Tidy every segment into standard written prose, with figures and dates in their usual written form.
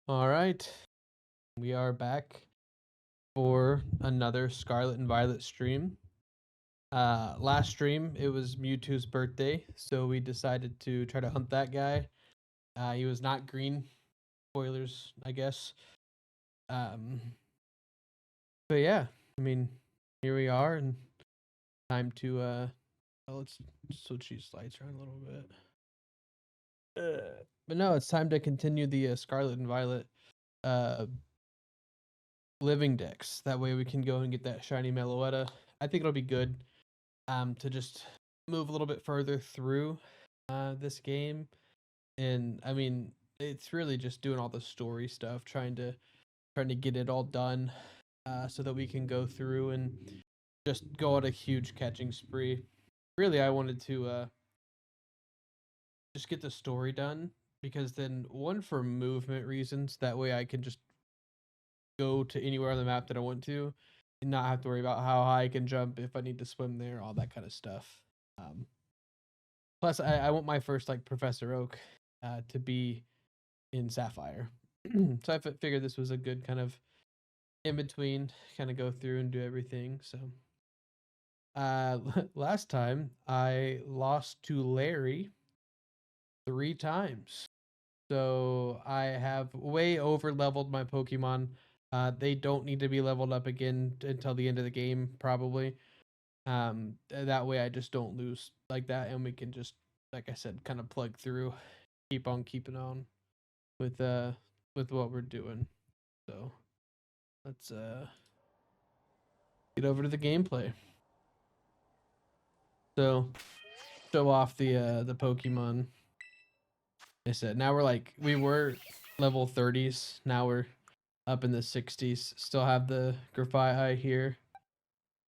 All right, we are back for another Scarlet and Violet stream. Last stream it was Mewtwo's birthday, so we decided to try to hunt that guy. He was not green. Spoilers, I guess. Um, but yeah, I mean, here we are, and time to let's switch these lights around a little bit. But no, it's time to continue the Scarlet and Violet uh living decks. That way we can go and get that shiny Meloetta. I think it'll be good to just move a little bit further through this game. And I mean, it's really just doing all the story stuff, trying to get it all done so that we can go through and just go on a huge catching spree. Really, I wanted to just get the story done because then one for movement reasons, that way I can just go to anywhere on the map that I want to and not have to worry about how high I can jump if I need to swim there, all that kind of stuff. Um, Plus, I want my first like Professor Oak to be in Sapphire, so I figured this was a good kind of in between, kind of go through and do everything. So, last time I lost to Larry 3 times. So I have way over leveled my Pokemon. They don't need to be leveled up again until the end of the game, probably. That way I just don't lose like that, and we can just, like I said, kind of plug through, keep on keeping on with what we're doing. So let's get over to the gameplay. So show off the Pokemon. I said now we were level 30s. Now we're up in the 60s. Still have the Grafaiai here.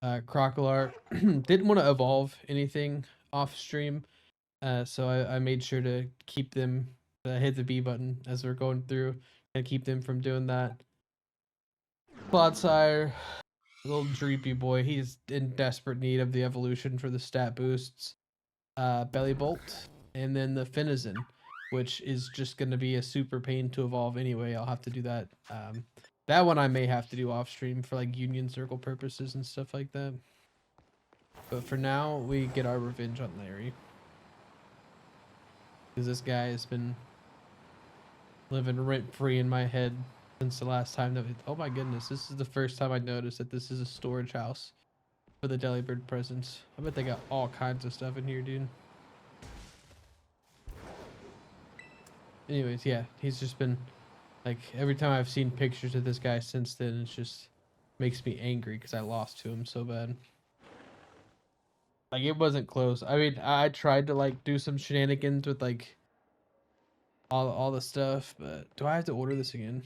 Crocolar didn't want to evolve anything off stream, so I made sure to keep them hit the B button as we're going through and keep them from doing that. Clodsire, little dreepy boy, he's in desperate need of the evolution for the stat boosts. Bellybolt, and then the Finizen, which is just going to be a super pain to evolve anyway. I'll have to do that. That one I may have to do off stream for like Union Circle purposes and stuff like that. But for now, we get our revenge on Larry. Because this guy has been living rent free in my head since the last time that oh my goodness, this is the first time I noticed that this is a storage house for the Delibird presents. I bet they got all kinds of stuff in here, dude. Anyways, yeah, he's just been like every time I've seen pictures of this guy since then, it's just makes me angry because I lost to him so bad. Like it wasn't close. I mean, I tried to like do some shenanigans with like all the stuff, but do I have to order this again?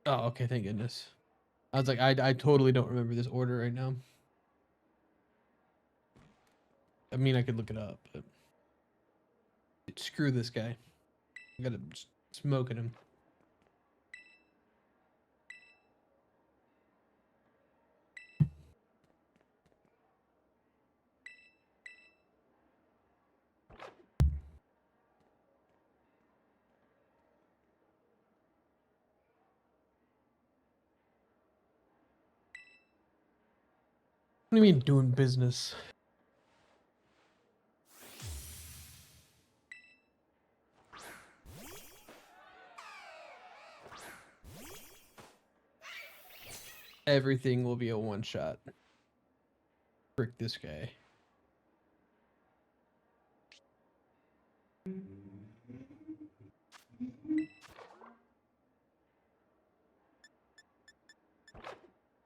Oh, okay, thank goodness. I was like, I totally don't remember this order right now. I mean, I could look it up, but screw this guy. I gotta smoke at him. What do you mean doing business? Everything will be a one shot. Frick this guy.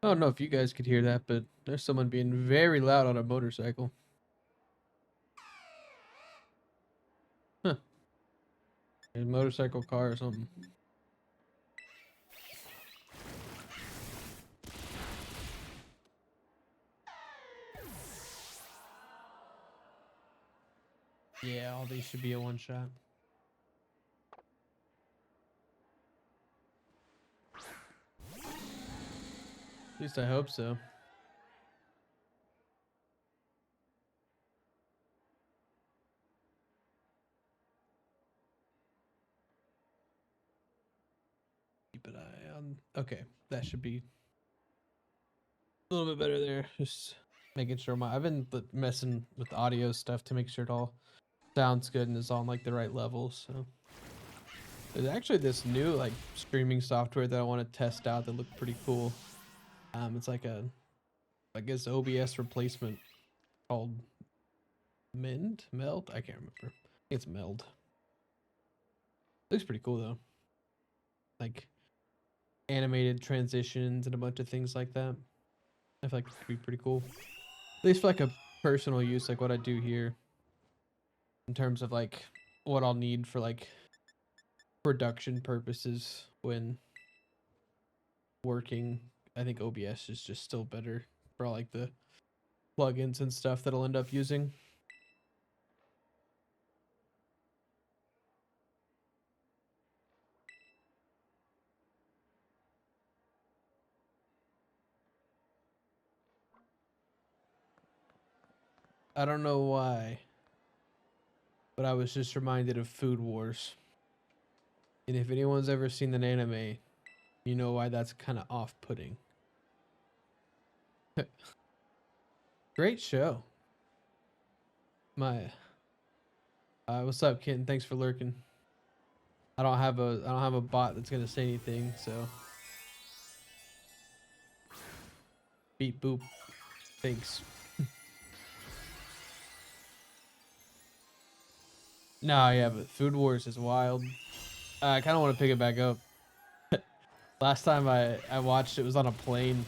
I don't know if you guys could hear that, but there's someone being very loud on a motorcycle. Huh. A motorcycle car or something. Yeah, all these should be a one shot. At least I hope so. keep an eye on. Okay, that should be a little bit better there. Just making sure I've been messing with the audio stuff to make sure it all sounds good and is on like the right levels. So there's actually this new like streaming software that I want to test out that looked pretty cool. It's like a, I guess, OBS replacement called Meld. I can't remember. I think it's Meld. Looks pretty cool though. Like animated transitions and a bunch of things like that. I feel like it could be pretty cool. At least for like a personal use, like what I do here. In terms of like what I'll need for like production purposes when working. I think OBS is just still better for like the plugins and stuff that I'll end up using. I don't know why, but I was just reminded of Food Wars. And if anyone's ever seen an anime, you know why that's kind of off-putting. Great show. What's up, Kitten? Thanks for lurking. I don't have a bot that's gonna say anything, so beep boop. Thanks. No, yeah, but Food Wars is wild. I kind of want to pick it back up. Last time I watched it was on a plane,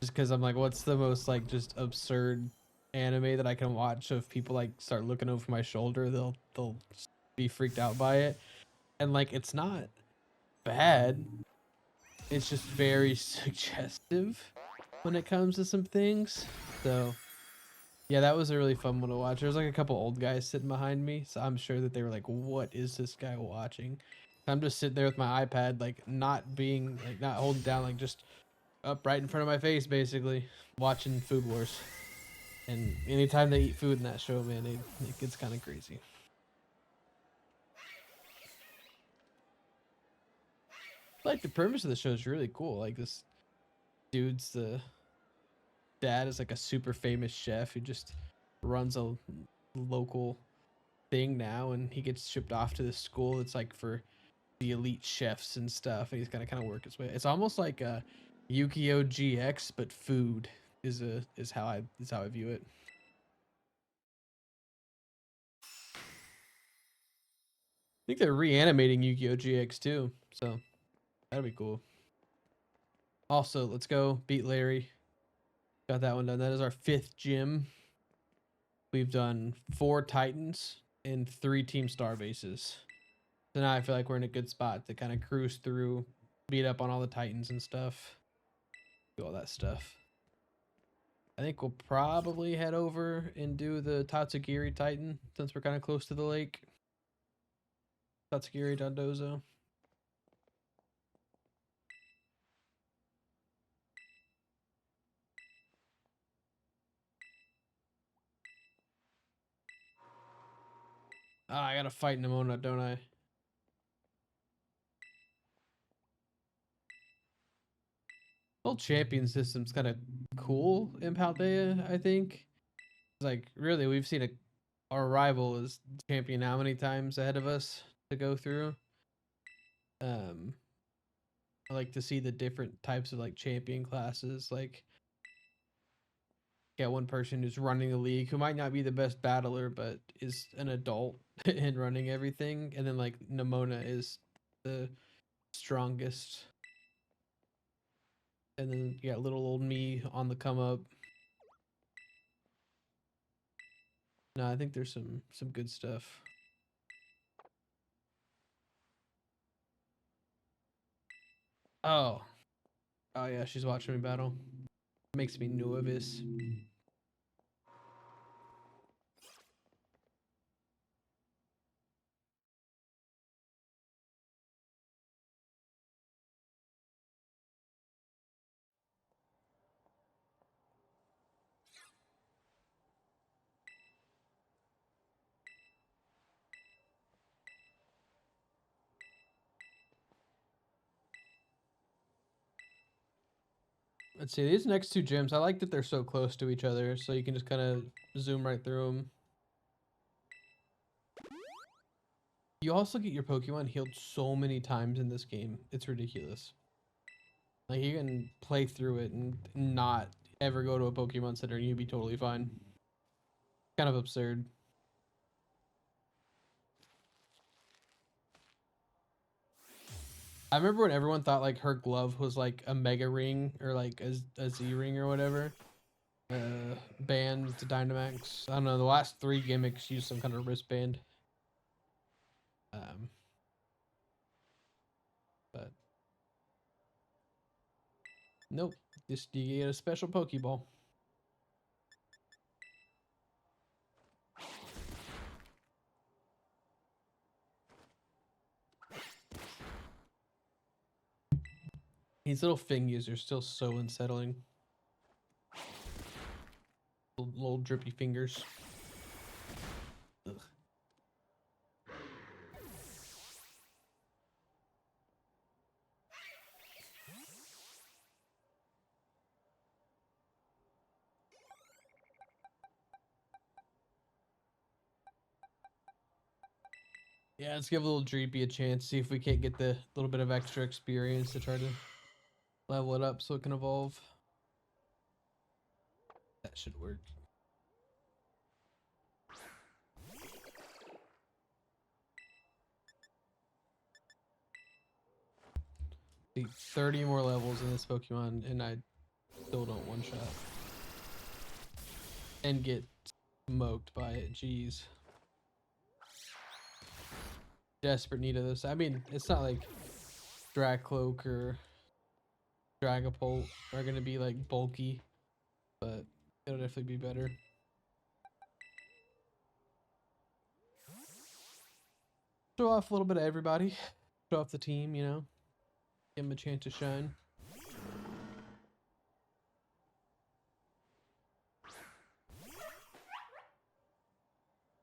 just because I'm like, what's the most like just absurd anime that I can watch? So if people like start looking over my shoulder, they'll be freaked out by it. And like, it's not bad. It's just very suggestive when it comes to some things. So yeah, that was a really fun one to watch. There was like a couple old guys sitting behind me, so I'm sure that they were like, "What is this guy watching?" I'm just sitting there with my iPad, like not holding down, like just up right in front of my face, basically watching Food Wars. And anytime they eat food in that show, man, it gets kind of crazy. Like the premise of the show is really cool. Like this dude's the dad is like a super famous chef who just runs a local thing now, and he gets shipped off to this school that's like for the elite chefs and stuff, and he's gonna kind of work his way. It's almost like a Yu-Gi-Oh GX, but food is how I view it. I think they're reanimating Yu-Gi-Oh GX too, so that'd be cool. Also, let's go beat Larry. Got that one done. That is our 5th gym. We've done 4 Titans and 3 Team Star bases. So now I feel like we're in a good spot to kind of cruise through, beat up on all the Titans and stuff. Do all that stuff. I think we'll probably head over and do the Tatsugiri Titan since we're kind of close to the lake. Tatsugiri Dondozo. Ah, I gotta fight Nemona, don't I? Whole champion system's kind of cool in Paldea, I think. Like, really, we've seen our rival is champion how many times ahead of us to go through. I like to see the different types of like champion classes. Like, get one person who's running the league who might not be the best battler, but is an adult and running everything. And then like Nemona is the strongest. And then you got little old me on the come up. No, I think there's some good stuff. Oh. Oh yeah, she's watching me battle. Makes me nervous. Let's see, these next two gyms, I like that they're so close to each other, so you can just kind of zoom right through them. You also get your Pokemon healed so many times in this game. It's ridiculous. Like, you can play through it and not ever go to a Pokemon Center and you'd be totally fine. Kind of absurd. I remember when everyone thought, like, her glove was, like, a Mega Ring or, like, a Z Ring or whatever. Band to Dynamax. I don't know, the last 3 gimmicks use some kind of wristband. But nope. Just you get a special Pokeball. These little fingies are still so unsettling. Little drippy fingers. Ugh. Yeah, let's give a little Dreepy a chance. See if we can't get the little bit of extra experience to try to level it up so it can evolve. That should work. See, 30 more levels in this Pokemon, and I still don't one-shot. And get smoked by it. Jeez. Desperate need of this. I mean, it's not like Dracloak or Dragapult are gonna be like bulky, but it'll definitely be better. Show off a little bit of everybody. Show off the team, you know. Give them a chance to shine.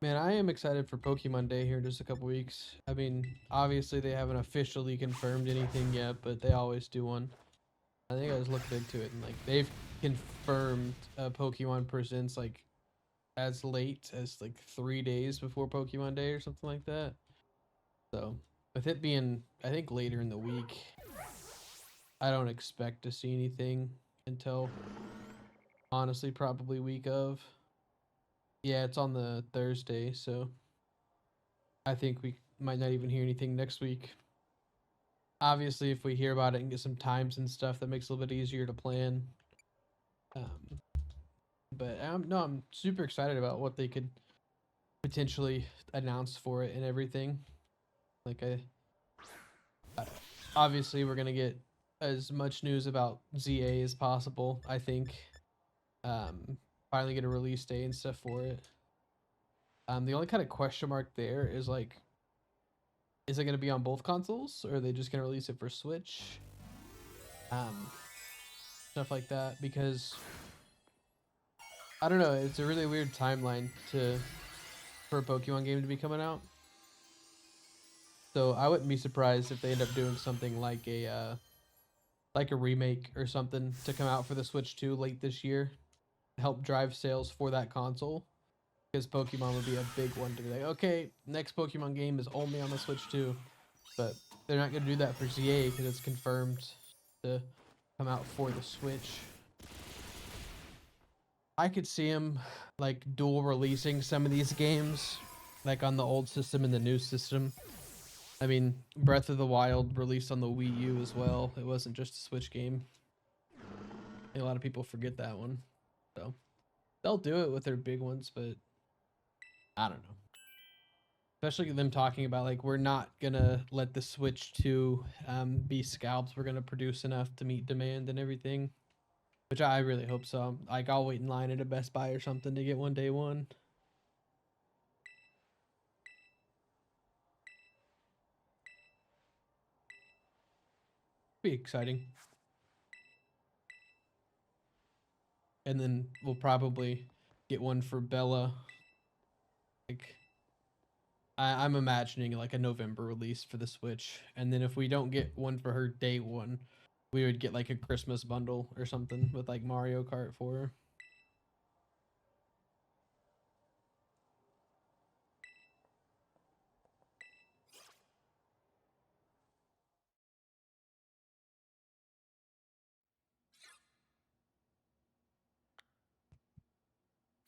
Man, I am excited for Pokemon Day here in just a couple weeks. I mean, obviously they haven't officially confirmed anything yet, but they always do one. I think I was looking into it, and like they've confirmed Pokemon Presents like as late as like 3 days before Pokemon Day or something like that. So with it being, I think, later in the week, I don't expect to see anything until honestly probably week of. Yeah, it's on the Thursday, so I think we might not even hear anything next week. Obviously, if we hear about it and get some times and stuff, that makes it a little bit easier to plan. But no, I'm super excited about what they could potentially announce for it and everything. Like, obviously we're gonna get as much news about ZA as possible. I think. Finally get a release date and stuff for it. The only kind of question mark there is like, is it going to be on both consoles, or are they just going to release it for Switch? Stuff like that, because I don't know, it's a really weird timeline for a Pokemon game to be coming out. So I wouldn't be surprised if they end up doing something like a remake or something to come out for the Switch 2 late this year, help drive sales for that console. Because Pokemon would be a big one to be like, okay, next Pokemon game is only on the Switch 2. But they're not going to do that for ZA because it's confirmed to come out for the Switch. I could see them like dual releasing some of these games, like on the old system and the new system. I mean, Breath of the Wild released on the Wii U as well. It wasn't just a Switch game. A lot of people forget that one. So they'll do it with their big ones, but I don't know. Especially them talking about like, we're not gonna let the Switch 2 be scalped. We're gonna produce enough to meet demand and everything, which I really hope so. Like, I'll wait in line at a Best Buy or something to get one day one. Be exciting. And then we'll probably get one for Bella. Like, I'm imagining like a November release for the Switch, and then if we don't get one for her day one, we would get like a Christmas bundle or something with like Mario Kart 4.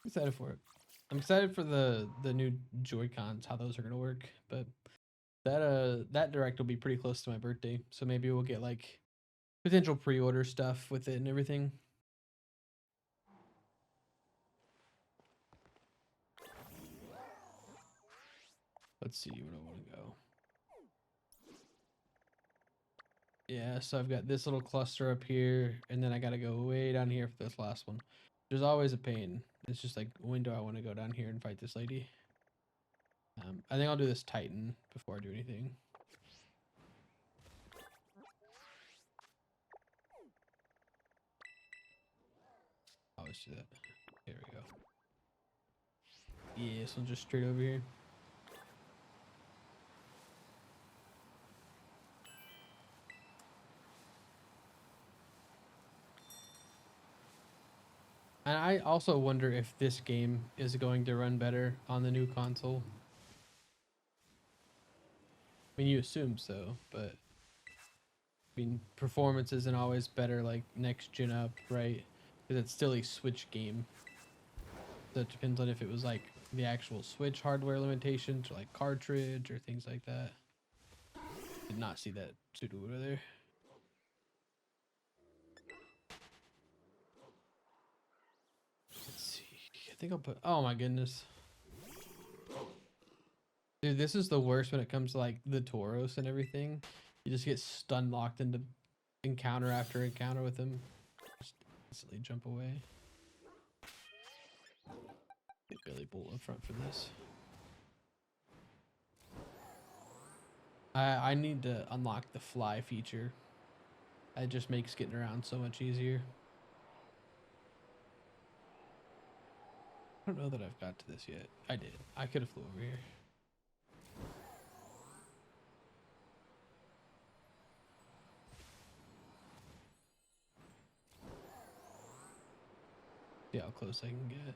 Excited for it. I'm excited for the new Joy-Cons, how those are gonna work. But that direct will be pretty close to my birthday, so maybe we'll get like potential pre-order stuff with it and everything. Let's see where I want to go. Yeah, so I've got this little cluster up here, and then I gotta go way down here for this last one. There's always a pain. It's just like, when do I want to go down here and fight this lady? I think I'll do this Titan before I do anything. I'll just do that. There we go. Yeah, this one's just straight over here. And I also wonder if this game is going to run better on the new console. I mean, you assume so, but I mean, performance isn't always better like next gen up, right? Because it's still a Switch game. So it depends on if it was like the actual Switch hardware limitations or like cartridge or things like that. Did not see that pseudo over there. Let's see. I think I'll put. Oh my goodness. Dude, this is the worst when it comes to like the Tauros and everything. You just get stun locked into encounter after encounter with them. Just instantly jump away. Get Billy Bolt up front for this. I need to unlock the fly feature. It just makes getting around so much easier. I don't know that I've got to this yet. I did. I could have flew over here. See how close I can get.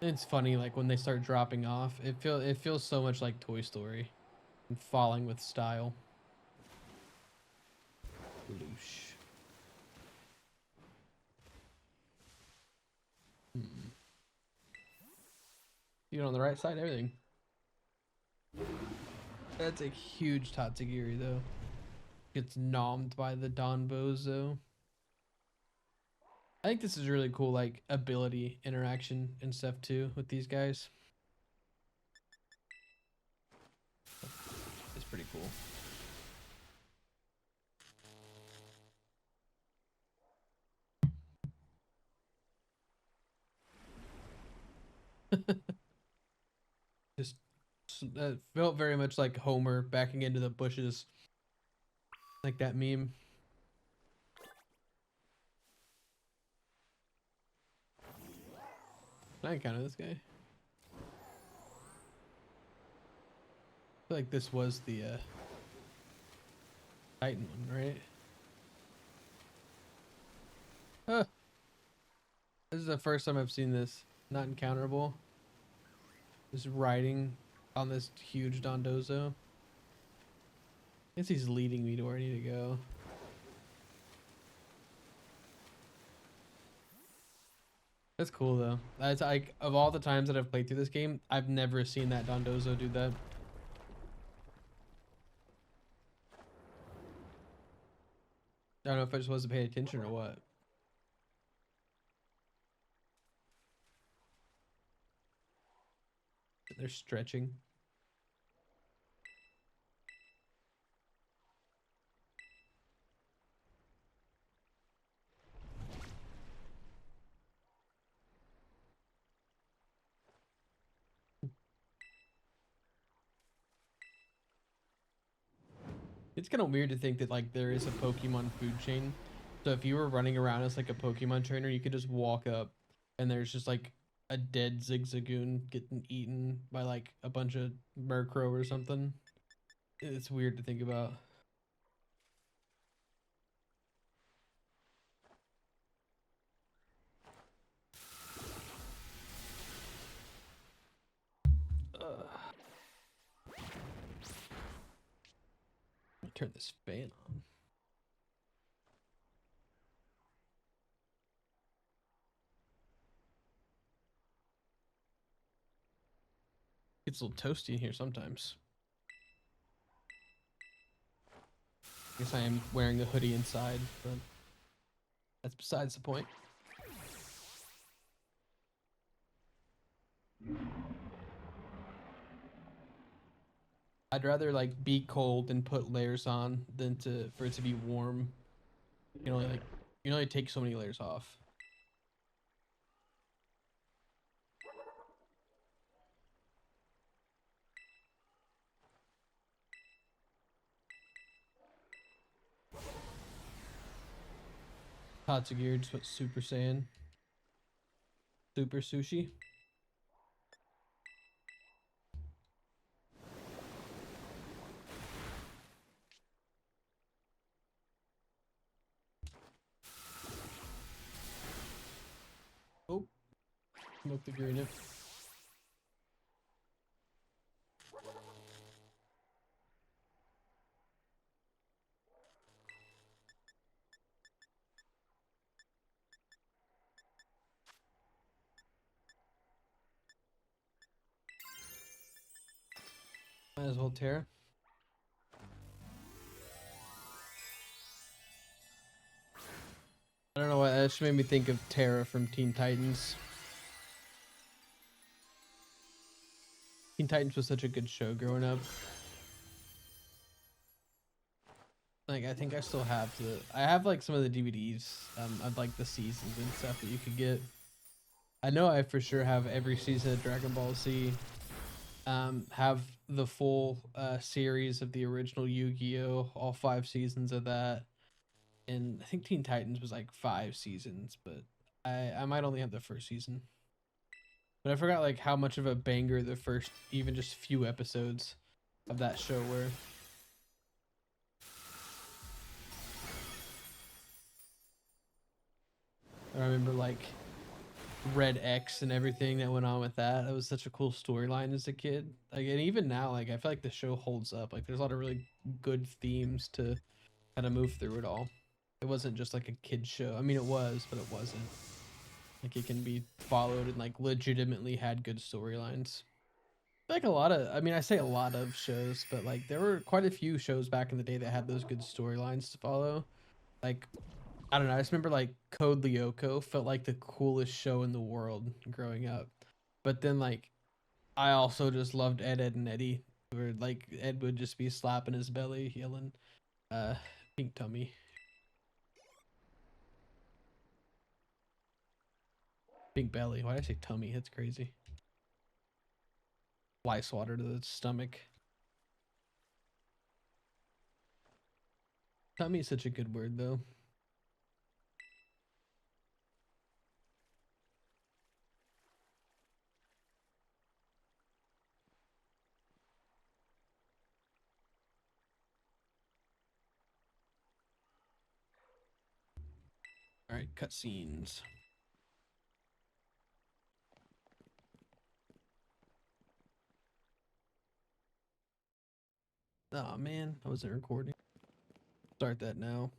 It's funny, like when they start dropping off, it feels so much like Toy Story, and falling with style. Loosh. You're on the right side, everything. That's a huge Tatsugiri though. Gets nommed by the Don Bozo. I think this is really cool, like ability interaction and stuff too with these guys. It's pretty cool. Just felt very much like Homer backing into the bushes, like that meme. Can I encounter this guy? I feel like this was the Titan one, right? Huh. This is the first time I've seen this. Not encounterable. Just riding on this huge Dondozo. I guess he's leading me to where I need to go. That's cool though. That's like, of all the times that I've played through this game, I've never seen that Dondozo do that. I don't know if I just wasn't paying attention or what. They're stretching. It's kind of weird to think that like there is a Pokemon food chain. So if you were running around as like a Pokemon trainer, you could just walk up and there's just like a dead Zigzagoon getting eaten by like a bunch of Murkrow or something. It's weird to think about. Let me turn this fan on. It's a little toasty in here sometimes. I guess I am wearing a hoodie inside, but that's besides the point. I'd rather like be cold and put layers on than for it to be warm. You know, like you can only take so many layers off. Tatsugiri just went Super Saiyan. Super Sushi. Oh, smoke the green. Might as well Terra. I don't know why that just made me think of Terra from Teen Titans. Teen Titans was such a good show growing up. Like I think I still have I have like some of the DVDs of like the seasons and stuff that you could get. I know I for sure have every season of Dragon Ball Z. Have the full series of the original Yu-Gi-Oh, all 5 seasons of that. And I think Teen Titans was like 5 seasons, but I might only have the first season. But I forgot like how much of a banger the first even just few episodes of that show were. I remember like Red X and everything that went on with that. That was such a cool storyline as a kid. Like, and even now, like I feel like the show holds up. Like, there's a lot of really good themes to kind of move through it all. It wasn't just like a kid show. I mean, it was, but it wasn't. Like, it can be followed and like legitimately had good storylines. Like a lot of, I mean, I say a lot of shows, but like there were quite a few shows back in the day that had those good storylines to follow. Like I don't know. I just remember like Code Lyoko felt like the coolest show in the world growing up. But then like I also just loved Ed, Ed and Eddie, where like Ed would just be slapping his belly, yelling, uh, "Pink tummy, pink belly." Why did I say tummy? That's crazy. Fly swatter to the stomach. Tummy is such a good word though. All right, cutscenes. Oh man, I wasn't recording. Start that now.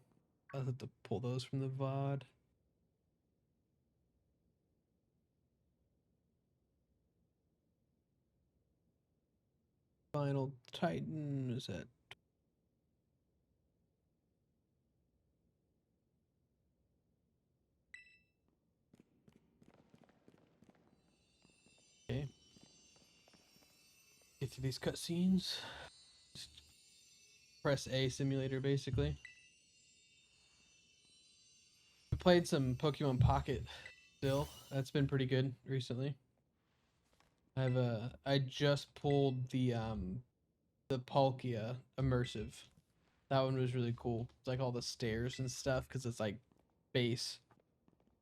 I'll have to pull those from the VOD. Final Titan is that? Okay. Get through these cutscenes. Press A simulator basically. I played some Pokemon Pocket still. That's been pretty good recently. I just pulled the Palkia immersive. That one was really cool. It's like all the stairs and stuff because it's like base.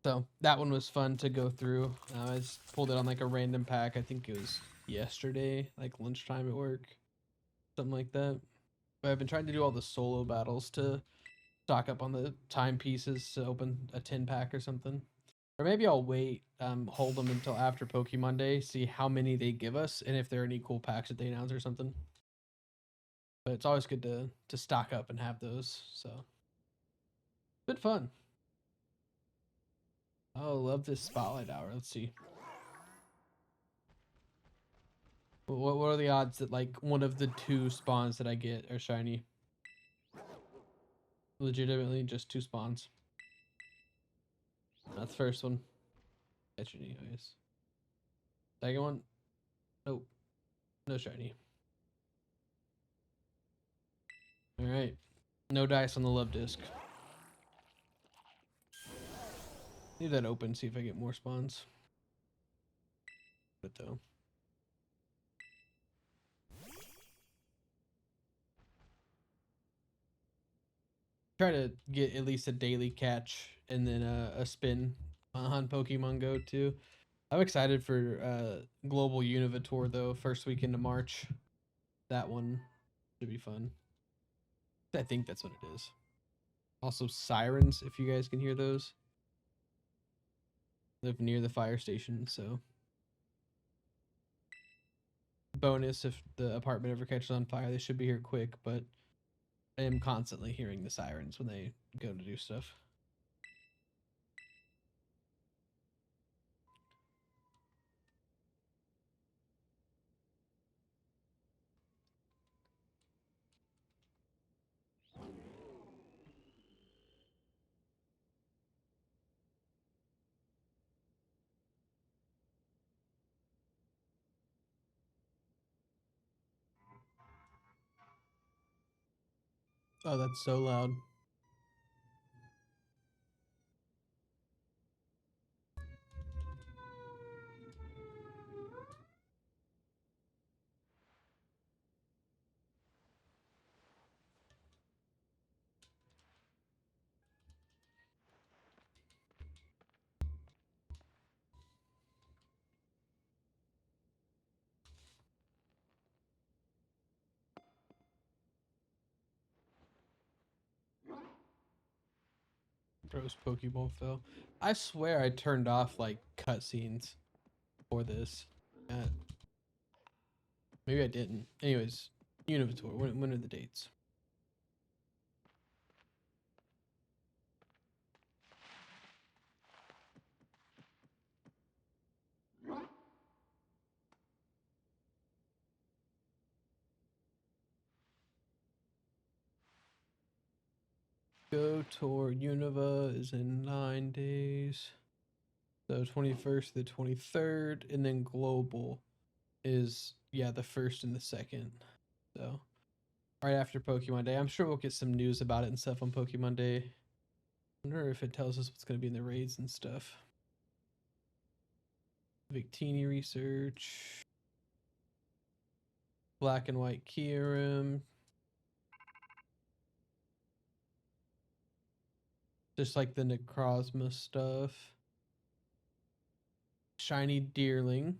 So that one was fun to go through. I just pulled it on like a random pack. I think it was yesterday, like lunchtime at work, something like that. But I've been trying to do all the solo battles to stock up on the timepieces to open a 10 pack or something. Or maybe I'll wait, hold them until after Pokemon Day, see how many they give us, and if there are any cool packs that they announce or something. But it's always good to stock up and have those. So, been fun. Oh, love this spotlight hour. Let's see. What are the odds that like one of the two spawns that I get are shiny? Legitimately, just two spawns. That's the first one. That's your anyways. Second one, nope, no shiny. All right, no dice on the love disc. Leave that open. See if I get more spawns. But though. Try to get at least a daily catch and then a spin on Pokemon Go too. I'm excited for Global Univitor though, first weekend of March. That one should be fun. I think that's what it is. Also sirens, if you guys can hear those. Live near the fire station, so bonus if the apartment ever catches on fire, they should be here quick, but I am constantly hearing the sirens when they go to do stuff. Oh, that's so loud. Bro's Pokeball fell. I swear I turned off like cutscenes for this. Maybe I didn't. Anyways, Univitor. When are the dates? Go Tour Unova is in 9 days. So 21st to the 23rd, and then Global is the 1st and the 2nd. So right after Pokemon Day. I'm sure we'll get some news about it and stuff on Pokemon Day. I wonder if it tells us what's gonna be in the raids and stuff. Victini research. Black and white Kyurem. Just like the Necrozma stuff. Shiny Deerling.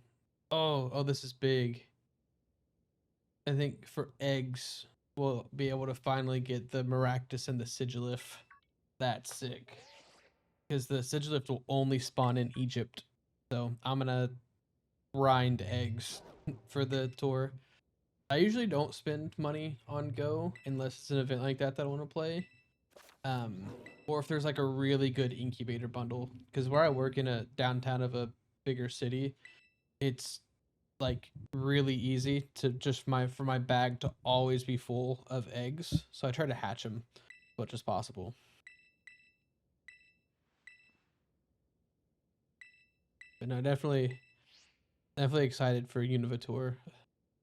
Oh, this is big. I think for eggs, we'll be able to finally get the Maractus and the Sigilyph. That's sick. Because the Sigilyph will only spawn in Egypt. So I'm gonna grind eggs for the tour. I usually don't spend money on Go unless it's an event like that I want to play. Or if there's like a really good incubator bundle. Because where I work in a downtown of a bigger city, it's like really easy to just for my bag to always be full of eggs. So I try to hatch them as much as possible. But no, definitely excited for Univitor.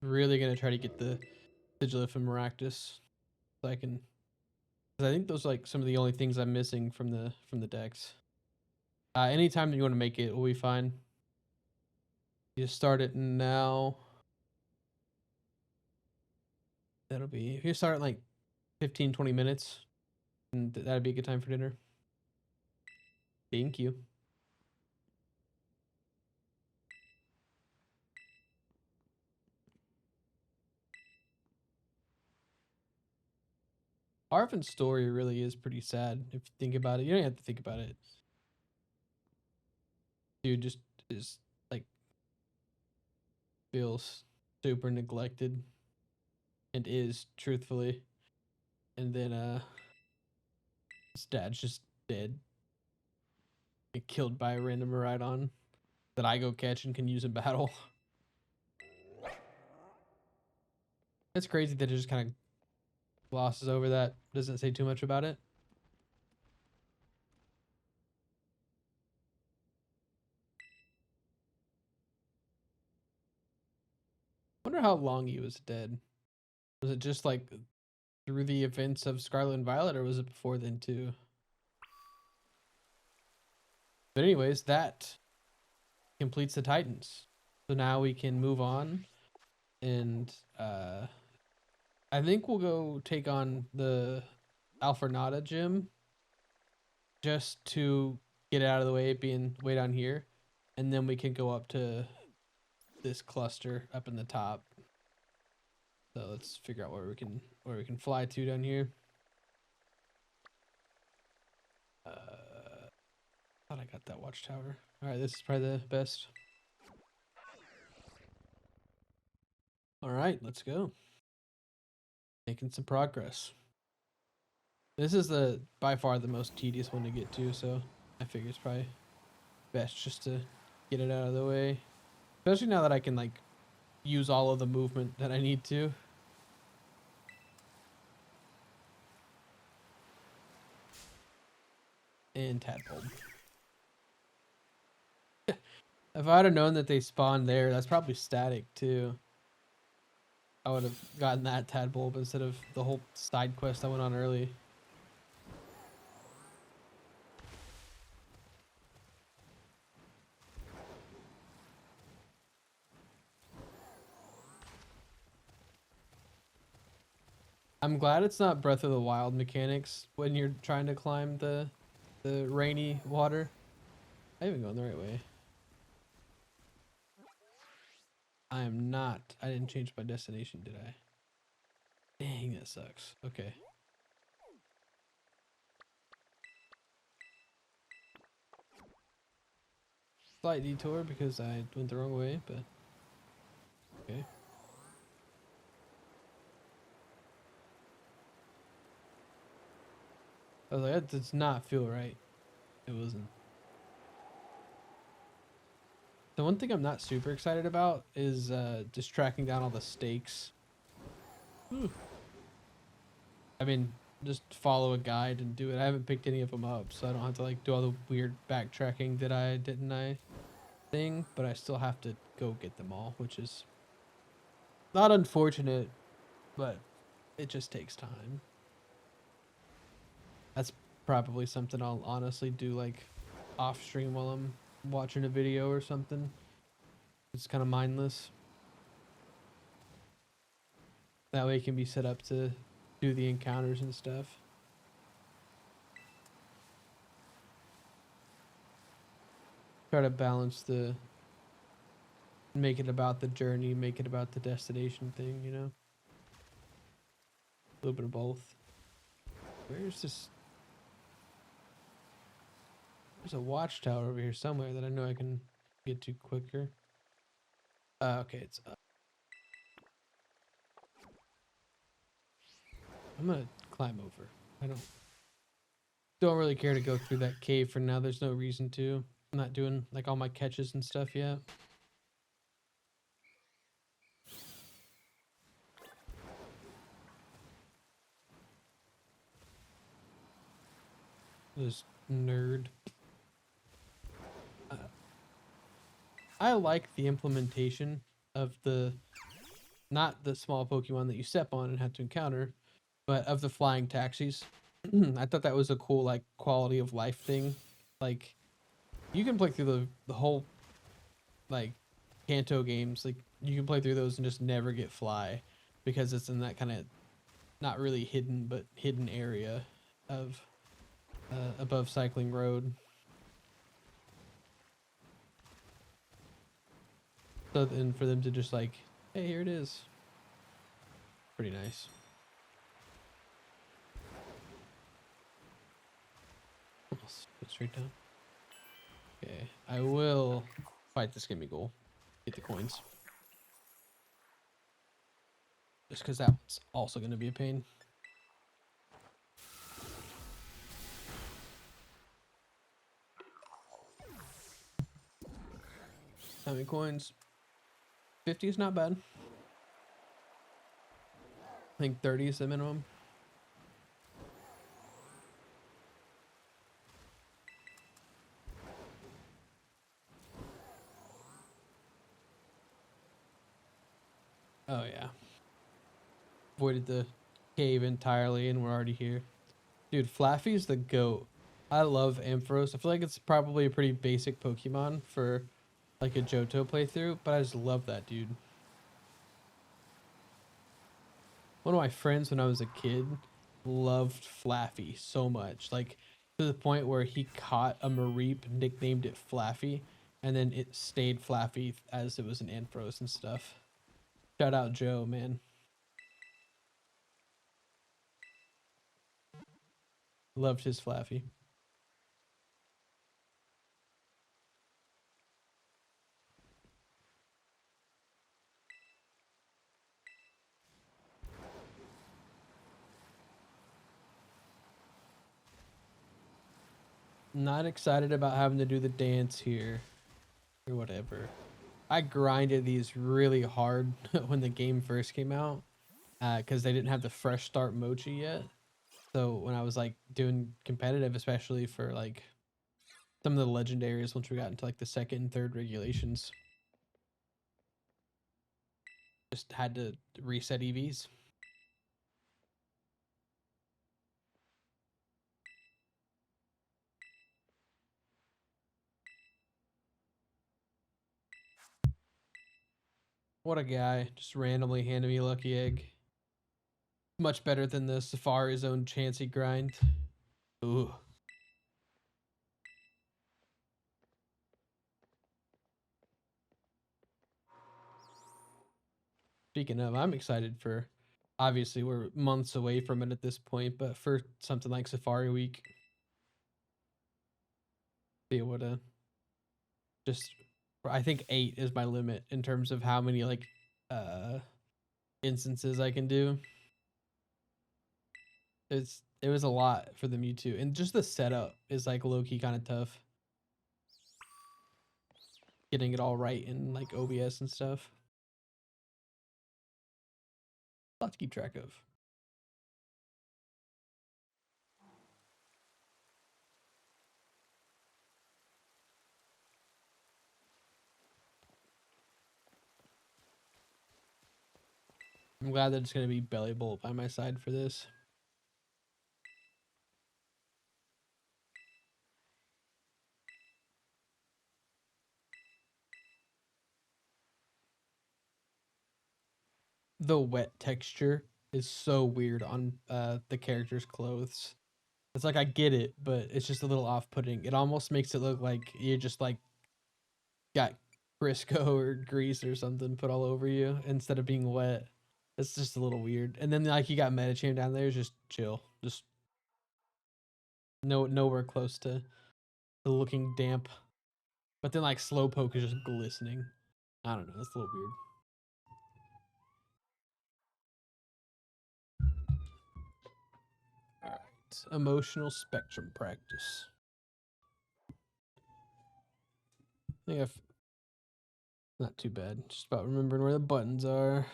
Really gonna try to get the Sigilyph and Maractus so I can. Because I think those are like some of the only things I'm missing from the decks. Anytime that you want to make it will be fine. You just start it now. That'll be if you start in like 15-20 minutes, and that'd be a good time for dinner. Thank you. Arven's story really is pretty sad if you think about it. You don't have to think about it. Dude just is like feels super neglected and is truthfully, and then his dad's just dead, get killed by a random Miraidon that I go catch and can use in battle. It's crazy that it just kind of glosses over that, doesn't say too much about it. Wonder how long he was dead. Was it just like through the events of Scarlet and Violet, or was it before then too? But anyways, that completes the Titans. So now we can move on, and I think we'll go take on the Alfornada gym just to get it out of the way, being way down here, and then we can go up to this cluster up in the top. So let's figure out where we can fly to down here. Thought I got that watchtower. All right, this is probably the best. All right, let's go. Making some progress. This is the by far the most tedious one to get to, so I figure it's probably best just to get it out of the way. Especially now that I can like use all of the movement that I need to. And Tadpole. If I'd have known that they spawned there, that's probably static too. I would have gotten that Tadpole instead of the whole side quest I went on early. I'm glad it's not Breath of the Wild mechanics when you're trying to climb the rainy water. I even going the right way. I am not. I didn't change my destination, did I? Dang, that sucks. Okay. Slight detour because I went the wrong way, but okay. I was like, that does not feel right. It wasn't. The one thing I'm not super excited about is just tracking down all the stakes. Whew. I mean, just follow a guide and do it. I haven't picked any of them up, so I don't have to like do all the weird backtracking that I didn't I thing, but I still have to go get them all, which is not unfortunate, but it just takes time. That's probably something I'll honestly do like off stream while I'm watching a video or something. It's kind of mindless. That way it can be set up to do the encounters and stuff. Try to balance the make it about the journey, make it about the destination thing, you know? A little bit of both. Where's this? There's a watchtower over here somewhere that I know I can get to quicker. Okay, it's up. I'm gonna climb over. I don't really care to go through that cave for now. There's no reason to. I'm not doing like all my catches and stuff yet. This nerd. I like the implementation of the, not the small Pokemon that you step on and have to encounter, but of the flying taxis. I thought that was a cool like quality of life thing. Like you can play through the whole like Kanto games. Like you can play through those and just never get fly because it's in that kind of not really hidden but hidden area of above Cycling Road. So then for them to just like, hey, here it is. Pretty nice. straight down. Okay, I will fight this Gimmighoul. Get the coins. Just because that one's also going to be a pain. How many coins? 50 is not bad. I think 30 is the minimum. Oh yeah. Avoided the cave entirely and we're already here. Dude, Flaffy's the GOAT. I love Ampharos. I feel like it's probably a pretty basic Pokemon for like a Johto playthrough, but I just love that dude. One of my friends when I was a kid loved Flaffy so much. Like to the point where he caught a Mareep, nicknamed it Flaffy, and then it stayed Flaffy as it was an Ampharos and stuff. Shout out Joe, man. Loved his Flaffy. Not excited about having to do the dance here or whatever. I grinded these really hard when the game first came out because they didn't have the fresh start mochi yet. So when I was like doing competitive, especially for like some of the legendaries, once we got into like the second and third regulations, just had to reset EVs. What a guy, just randomly handed me a lucky egg. Much better than the Safari Zone Chansey grind. Ooh. Speaking of, I'm excited for, obviously we're months away from it at this point, but for something like Safari Week, be able to just, I think 8 is my limit in terms of how many like instances I can do. It was a lot for the Mewtwo, and just the setup is like low-key kind of tough. Getting it all right in like OBS and stuff. A lot to keep track of. I'm glad that it's going to be Belly Bolt by my side for this. The wet texture is so weird on the character's clothes. It's like I get it, but it's just a little off-putting. It almost makes it look like you just like got Crisco or grease or something put all over you instead of being wet. It's just a little weird. And then like you got Medicham down there, just chill, just nowhere close to looking damp. But then like Slowpoke is just glistening. I don't know. That's a little weird. All right, emotional spectrum practice. I think I've not too bad. Just about remembering where the buttons are.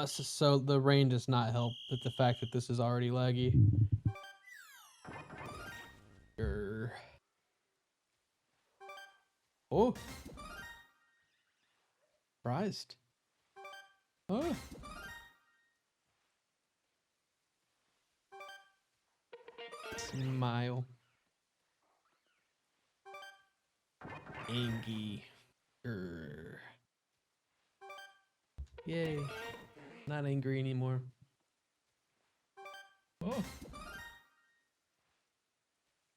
So the rain does not help with the fact that this is already laggy. Oh, surprised. Oh, smile. Angie. Yay. Not angry anymore. Oh.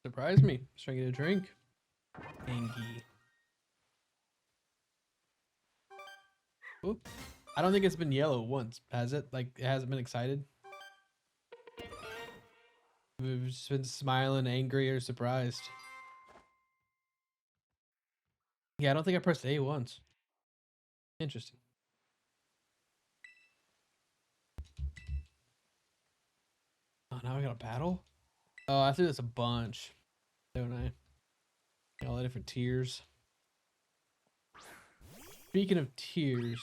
Surprise me. Just trying to get a drink. Angie. Oop. I don't think it's been yellow once, has it? Like, it hasn't been excited? We've just been smiling, angry, or surprised. Yeah, I don't think I pressed A once. Interesting. Oh, now I got a battle? Oh, I threw this a bunch, don't I? All the different tiers. Speaking of tiers,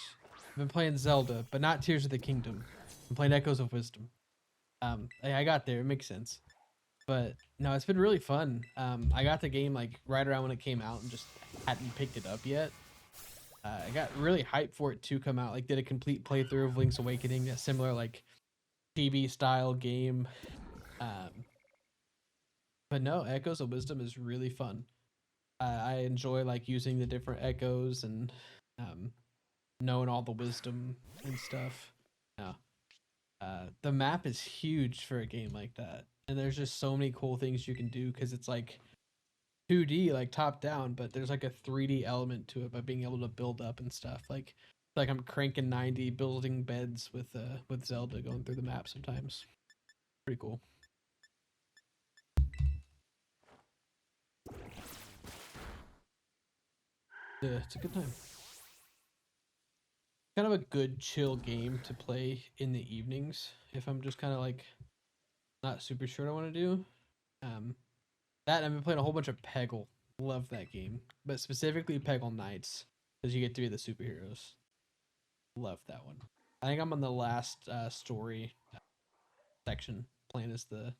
I've been playing Zelda, but not Tears of the Kingdom. I'm playing Echoes of Wisdom. I got there. It makes sense. But no, it's been really fun. I got the game like right around when it came out and just hadn't picked it up yet. I got really hyped for it to come out. Like, did a complete playthrough of Link's Awakening, a similar like TV style game. Um, but no, Echoes of Wisdom is really fun. I enjoy like using the different echoes and um, knowing all the wisdom and stuff. Yeah. The map is huge for a game like that, and there's just so many cool things you can do because it's like 2D, like top down, but there's like a 3D element to it by being able to build up and stuff. Like I'm cranking 90, building beds with Zelda going through the map sometimes. Pretty cool. Yeah, it's a good time. Kind of a good chill game to play in the evenings if I'm just kind of like not super sure what I want to do. Um, that I've been playing a whole bunch of Peggle. Love that game, but specifically Peggle Knights because you get to be the superheroes. Love that one. I think I'm on the last story section playing as the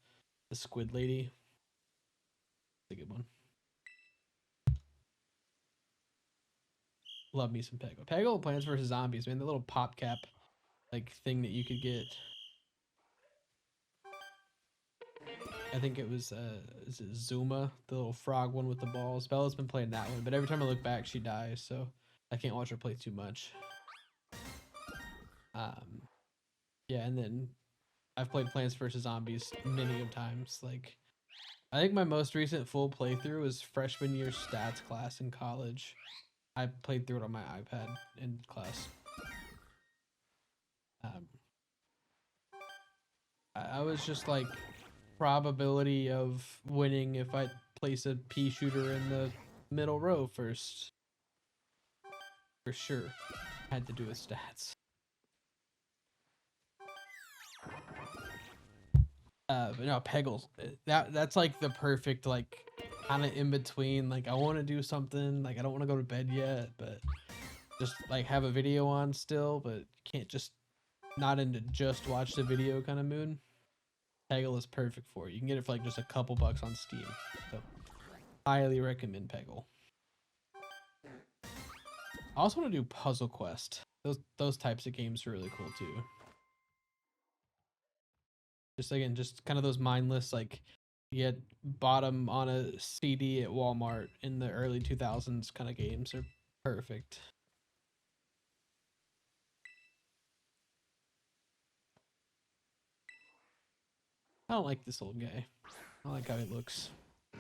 squid lady. It's a good one. Love me some Peggle. Peggle Plants vs Zombies, man. The little pop cap like thing that you could get. I think it was is it Zuma, the little frog one with the balls. Bella's been playing that one, but every time I look back, she dies, so I can't watch her play too much. Um, yeah, and then I've played Plants vs Zombies many of times. Like, I think my most recent full playthrough was freshman year stats class in college. I played through it on my iPad in class. Um, I was just like probability of winning if I place a pea shooter in the middle row first. For sure. Had to do with stats. But no, Peggles. That's like the perfect like kind of in between. Like I want to do something. Like I don't want to go to bed yet, but just like have a video on still. But can't just not into just watch the video kind of mood. Peggle is perfect for it. You can get it for like just a couple bucks on Steam. So highly recommend Peggle. I also want to do Puzzle Quest. Those types of games are really cool too. Just again, just kind of those mindless like you had bottom on a CD at Walmart in the early 2000s kind of games are perfect. I don't like this old guy. I don't like how he looks. I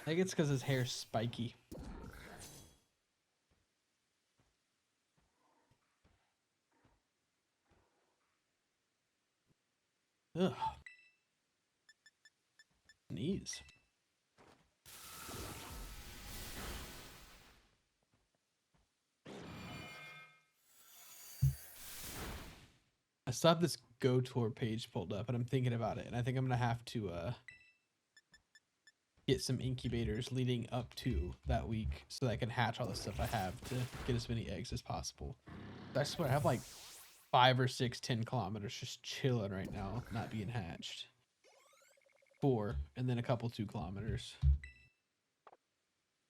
think it's because his hair's spiky. Ugh. Knees. I still have this Go Tour page pulled up and I'm thinking about it, and I think I'm gonna have to get some incubators leading up to that week so that I can hatch all the stuff I have to get as many eggs as possible. I swear I have like 5 or 6 10 kilometers just chilling right now, not being hatched. 4, and then a couple 2 kilometers.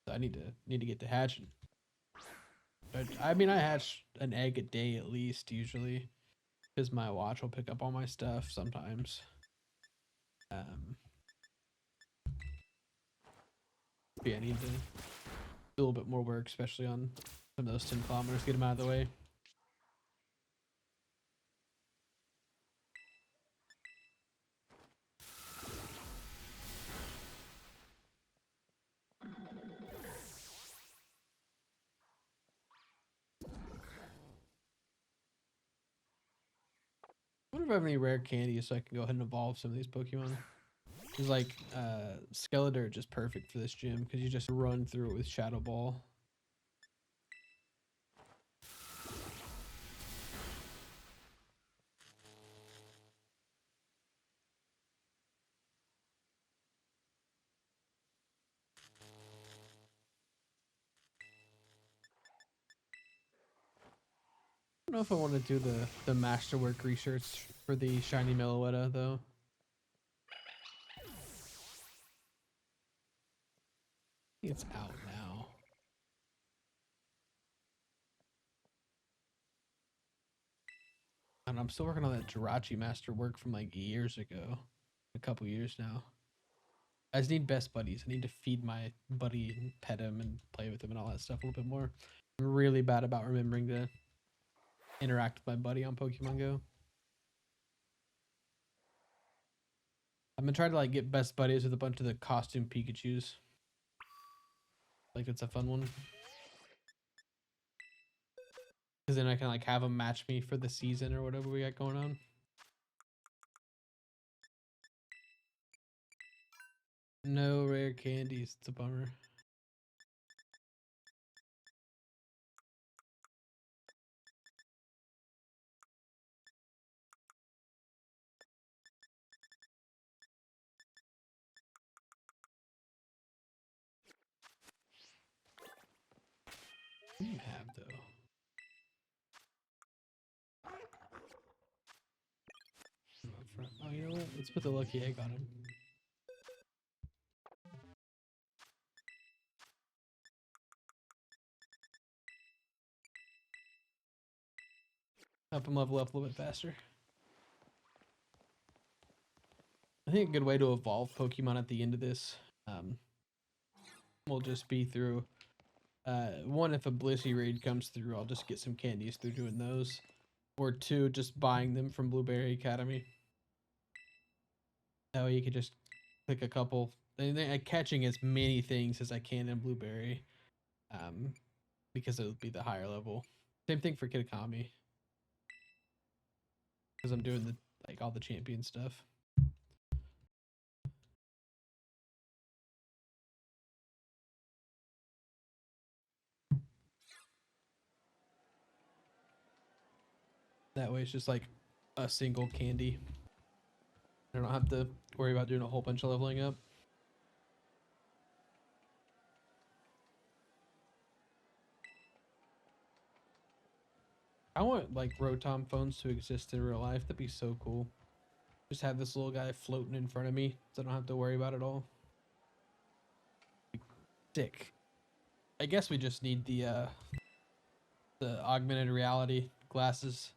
So I need to get to hatching. But I mean, I hatch an egg a day at least usually, because my watch will pick up all my stuff sometimes. Um, yeah, I need to do a little bit more work, especially on some of those 10 kilometers. Get them out of the way. I wonder if I have any rare candies so I can go ahead and evolve some of these Pokemon. It's like Skeletor just perfect for this gym because you just run through it with Shadow Ball. I don't know if I want to do the Masterwork research for the Shiny Meloetta though. It's out now. And I'm still working on that Jirachi Masterwork from like years ago. A couple years now. I just need best buddies. I need to feed my buddy and pet him and play with him and all that stuff a little bit more. I'm really bad about remembering to interact with my buddy on Pokemon Go. I've been trying to like get best buddies with a bunch of the costume Pikachus. Like it's a fun one. Because then I can like have them match me for the season or whatever we got going on. No rare candies. It's a bummer. What do you have though? Oh, you know what? Let's put the lucky egg on him. Help him level up a little bit faster. I think a good way to evolve Pokemon at the end of this will just be through one, if a Blissey raid comes through, I'll just get some candies through doing those. Or two, just buying them from Blueberry Academy. That way you could just click a couple. And then catching as many things as I can in Blueberry. Because it'll be the higher level. Same thing for Kitakami. Because I'm doing the like all the champion stuff. That way it's just like a single candy. I don't have to worry about doing a whole bunch of leveling up. I want like Rotom phones to exist in real life. That'd be so cool. Just have this little guy floating in front of me so I don't have to worry about it all. Sick. I guess we just need the augmented reality glasses.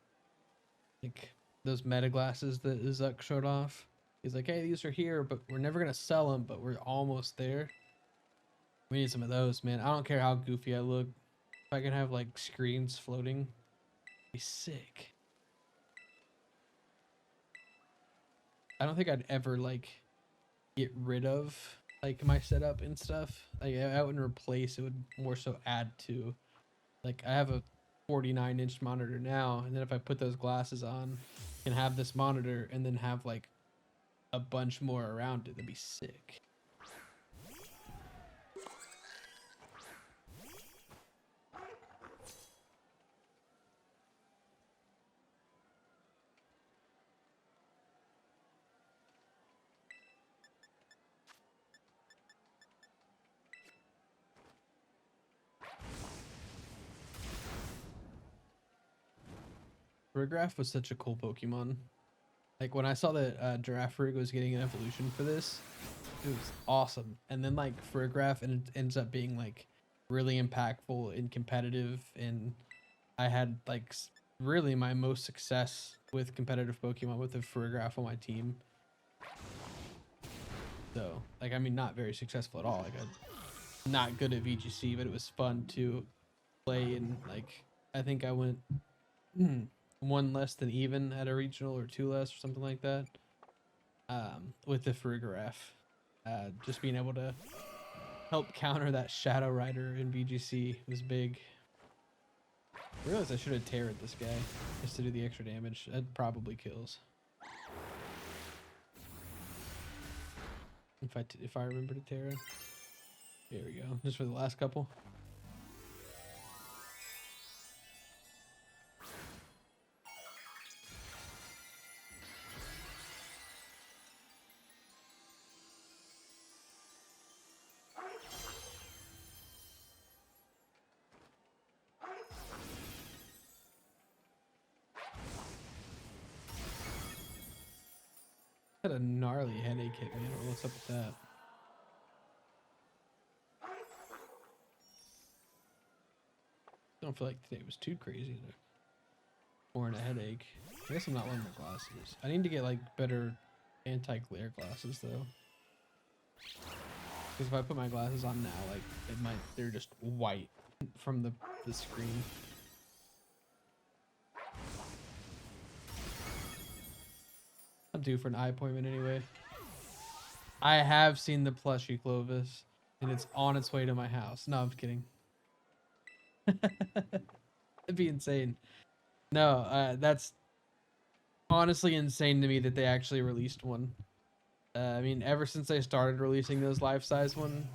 Like those meta glasses that Zuck showed off. He's like, hey, these are here, but we're never gonna sell them, but we're almost there. We need some of those, man. I don't care how goofy I look. If I can have like screens floating, it'd be sick. I don't think I'd ever like get rid of like my setup and stuff. Like I wouldn't replace, it would more so add to. Like I have a 49-inch monitor now, and then if I put those glasses on, I can have this monitor and then have like a bunch more around it. That'd be sick. Rigraph was such a cool Pokemon. Like when I saw that Girafarig was getting an evolution for this, it was awesome. And then like Farigiraf, and it ends up being like really impactful and competitive. And I had like really my most success with competitive Pokemon with the Farigiraf on my team. So like, I mean, not very successful at all. Like I'm not good at VGC, but it was fun to play. And like, I think I went one less than even at a regional or two less or something like that. With the Farigiraf. Just being able to help counter that Shadow Rider in VGC was big. I realized I should have Terrored this guy just to do the extra damage. That probably kills. If I remember to Terra. Here we go. Just for the last couple. Had a gnarly headache hit me. I don't know what's up with that. Don't feel like today was too crazy or in a headache. I guess I'm not wearing my glasses. I need to get like better anti-glare glasses though. Because if I put my glasses on now, like they're just white from the screen. I'm due for an eye appointment anyway. I have seen the plushie Clovis, and it's on its way to my house. No, I'm kidding. It'd be insane. No, that's honestly insane to me that they actually released one. I mean, ever since they started releasing those life-size one,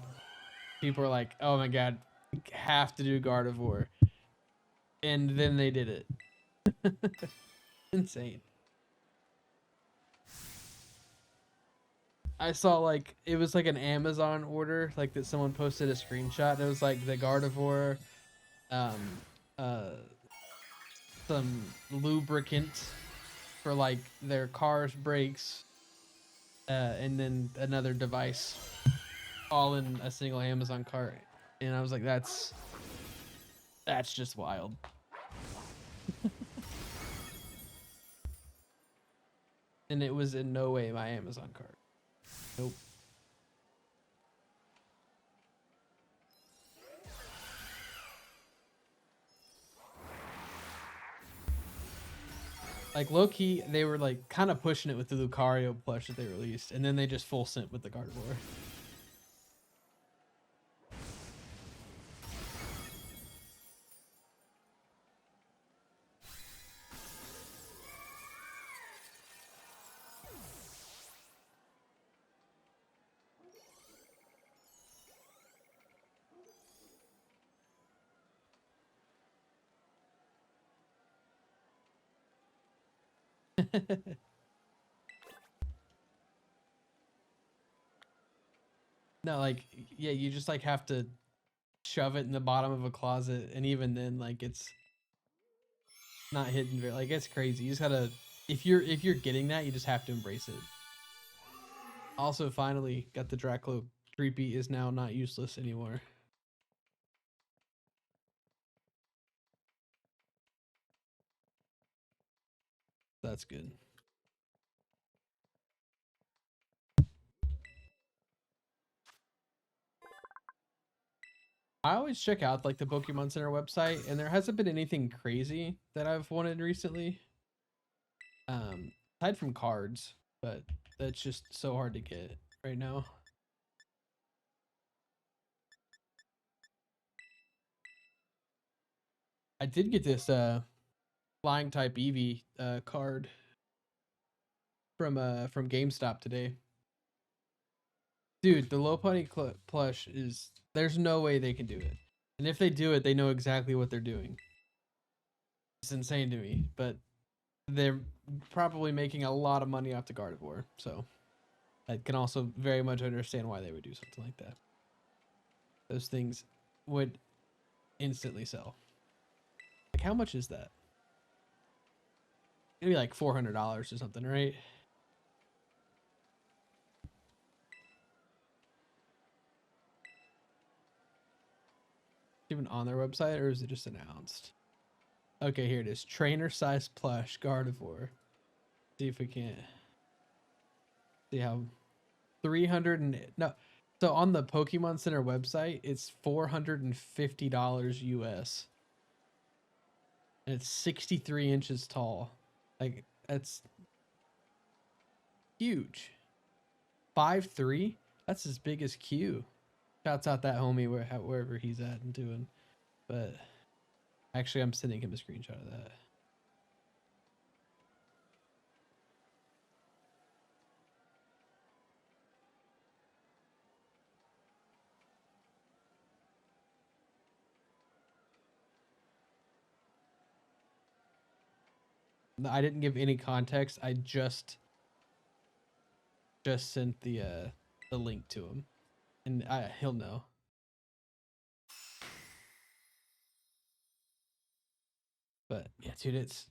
people are like, "Oh my god, have to do Gardevoir," and then they did it. Insane. I saw like it was like an Amazon order, like that someone posted a screenshot. And it was like the Gardevoir, um, uh, some lubricant for like their car's brakes, and then another device, all in a single Amazon cart. And I was like, that's just wild. And it was in no way my Amazon cart. Nope. Like low key, they were like kind of pushing it with the Lucario plush that they released, and then they just full sent with the Gardevoir. No, like yeah, you just like have to shove it in the bottom of a closet, and even then, like it's not hidden very. Like it's crazy. You just gotta if you're getting that, you just have to embrace it. Also, finally got the Draclo. Creepy is now not useless anymore. That's good. I always check out like the Pokemon Center website, and there hasn't been anything crazy that I've wanted recently. Aside from cards, but that's just so hard to get right now. I did get this flying type Eevee card from GameStop today. Dude, the Lopunny plush is there's no way they can do it. And if they do it, they know exactly what they're doing. It's insane to me, but they're probably making a lot of money off the Gardevoir, so I can also very much understand why they would do something like that. Those things would instantly sell. Like, how much is that? It'd be like $400 or something, right? Even on their website, or is it just announced? Okay, here it is. Trainer size plush Gardevoir. See if we can't see how 300 and no. So on the Pokemon Center website, it's $450 US. And it's 63 inches tall. Like that's huge. 5'3"? That's as big as Q. Shouts out that homie wherever he's at and doing. But actually, I'm sending him a screenshot of that. I didn't give any context. I just sent the link to him, and he'll know. But yeah, dude, it's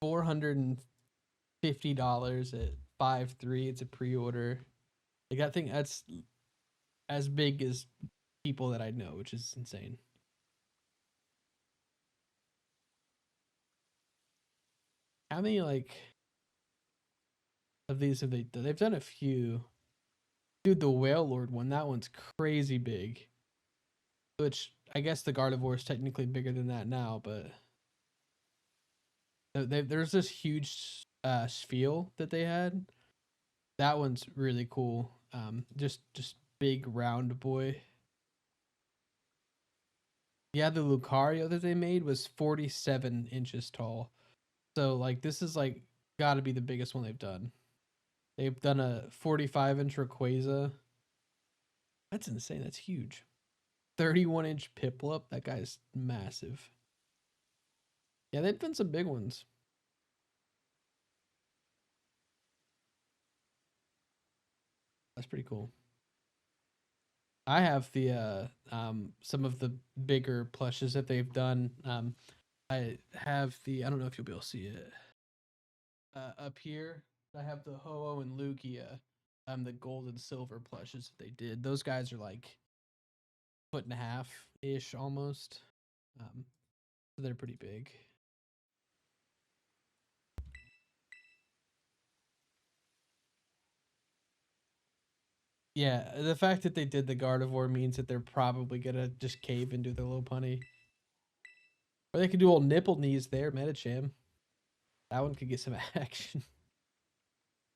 $450 at 5.3. It's a pre-order. Like I think that's as big as people that I know, which is insane. How many like of these have they done? They've done a few. Dude, the Whale Lord one, that one's crazy big. Which I guess the Gardevoir is technically bigger than that now, but there's this huge spiel that they had. That one's really cool. Just big round boy. Yeah, the Lucario that they made was 47 inches tall. So like this is like got to be the biggest one they've done. They've done a 45-inch Rayquaza. That's insane. That's huge. 31-inch Piplup. That guy's massive. Yeah, they've done some big ones. That's pretty cool. I have the some of the bigger plushes that they've done. I have the I don't know if you'll be able to see it. Up here, I have the Ho-Oh and Lugia, the gold and silver plushes that they did. Those guys are like 1.5 ish almost. So they're pretty big. Yeah, the fact that they did the Gardevoir means that they're probably gonna just cave and do the Lopunny. Or they could do old nipple knees there, Medicham. That one could get some action.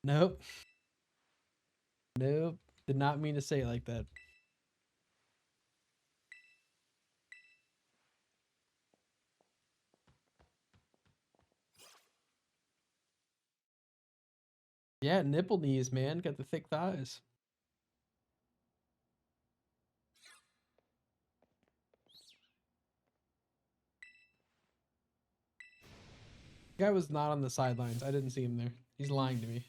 Nope. Nope. Did not mean to say it like that. Yeah, nipple knees, man. Got the thick thighs. Guy was not on the sidelines. I didn't see him there. He's lying to me.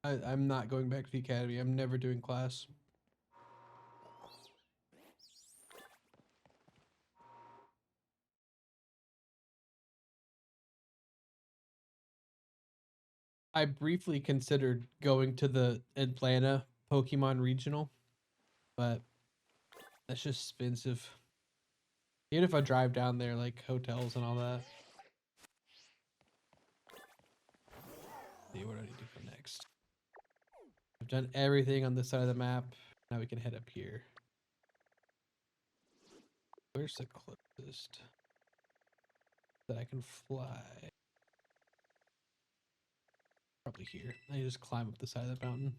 I'm not going back to the academy. I'm never doing class. I briefly considered going to the Atlanta Pokemon Regional, but that's just expensive. Even if I drive down there, like hotels and all that. See what I need to do next. I've done everything on this side of the map. Now we can head up here. Where's the closest that I can fly? Probably here. I just climb up the side of the mountain.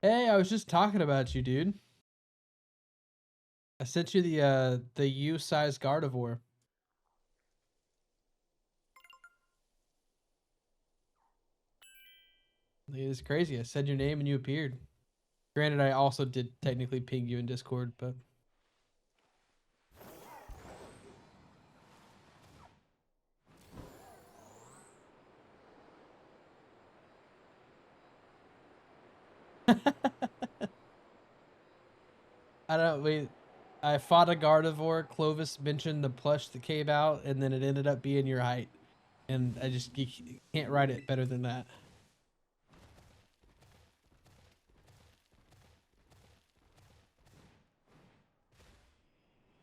Hey, I was just talking about you, dude. I sent you the U-size Gardevoir. It's crazy. I said your name and you appeared. Granted, I also did technically ping you in Discord, but I don't wait. I fought a Gardevoir. Clovis mentioned the plush that came out, and then it ended up being your height. And I just you can't write it better than that.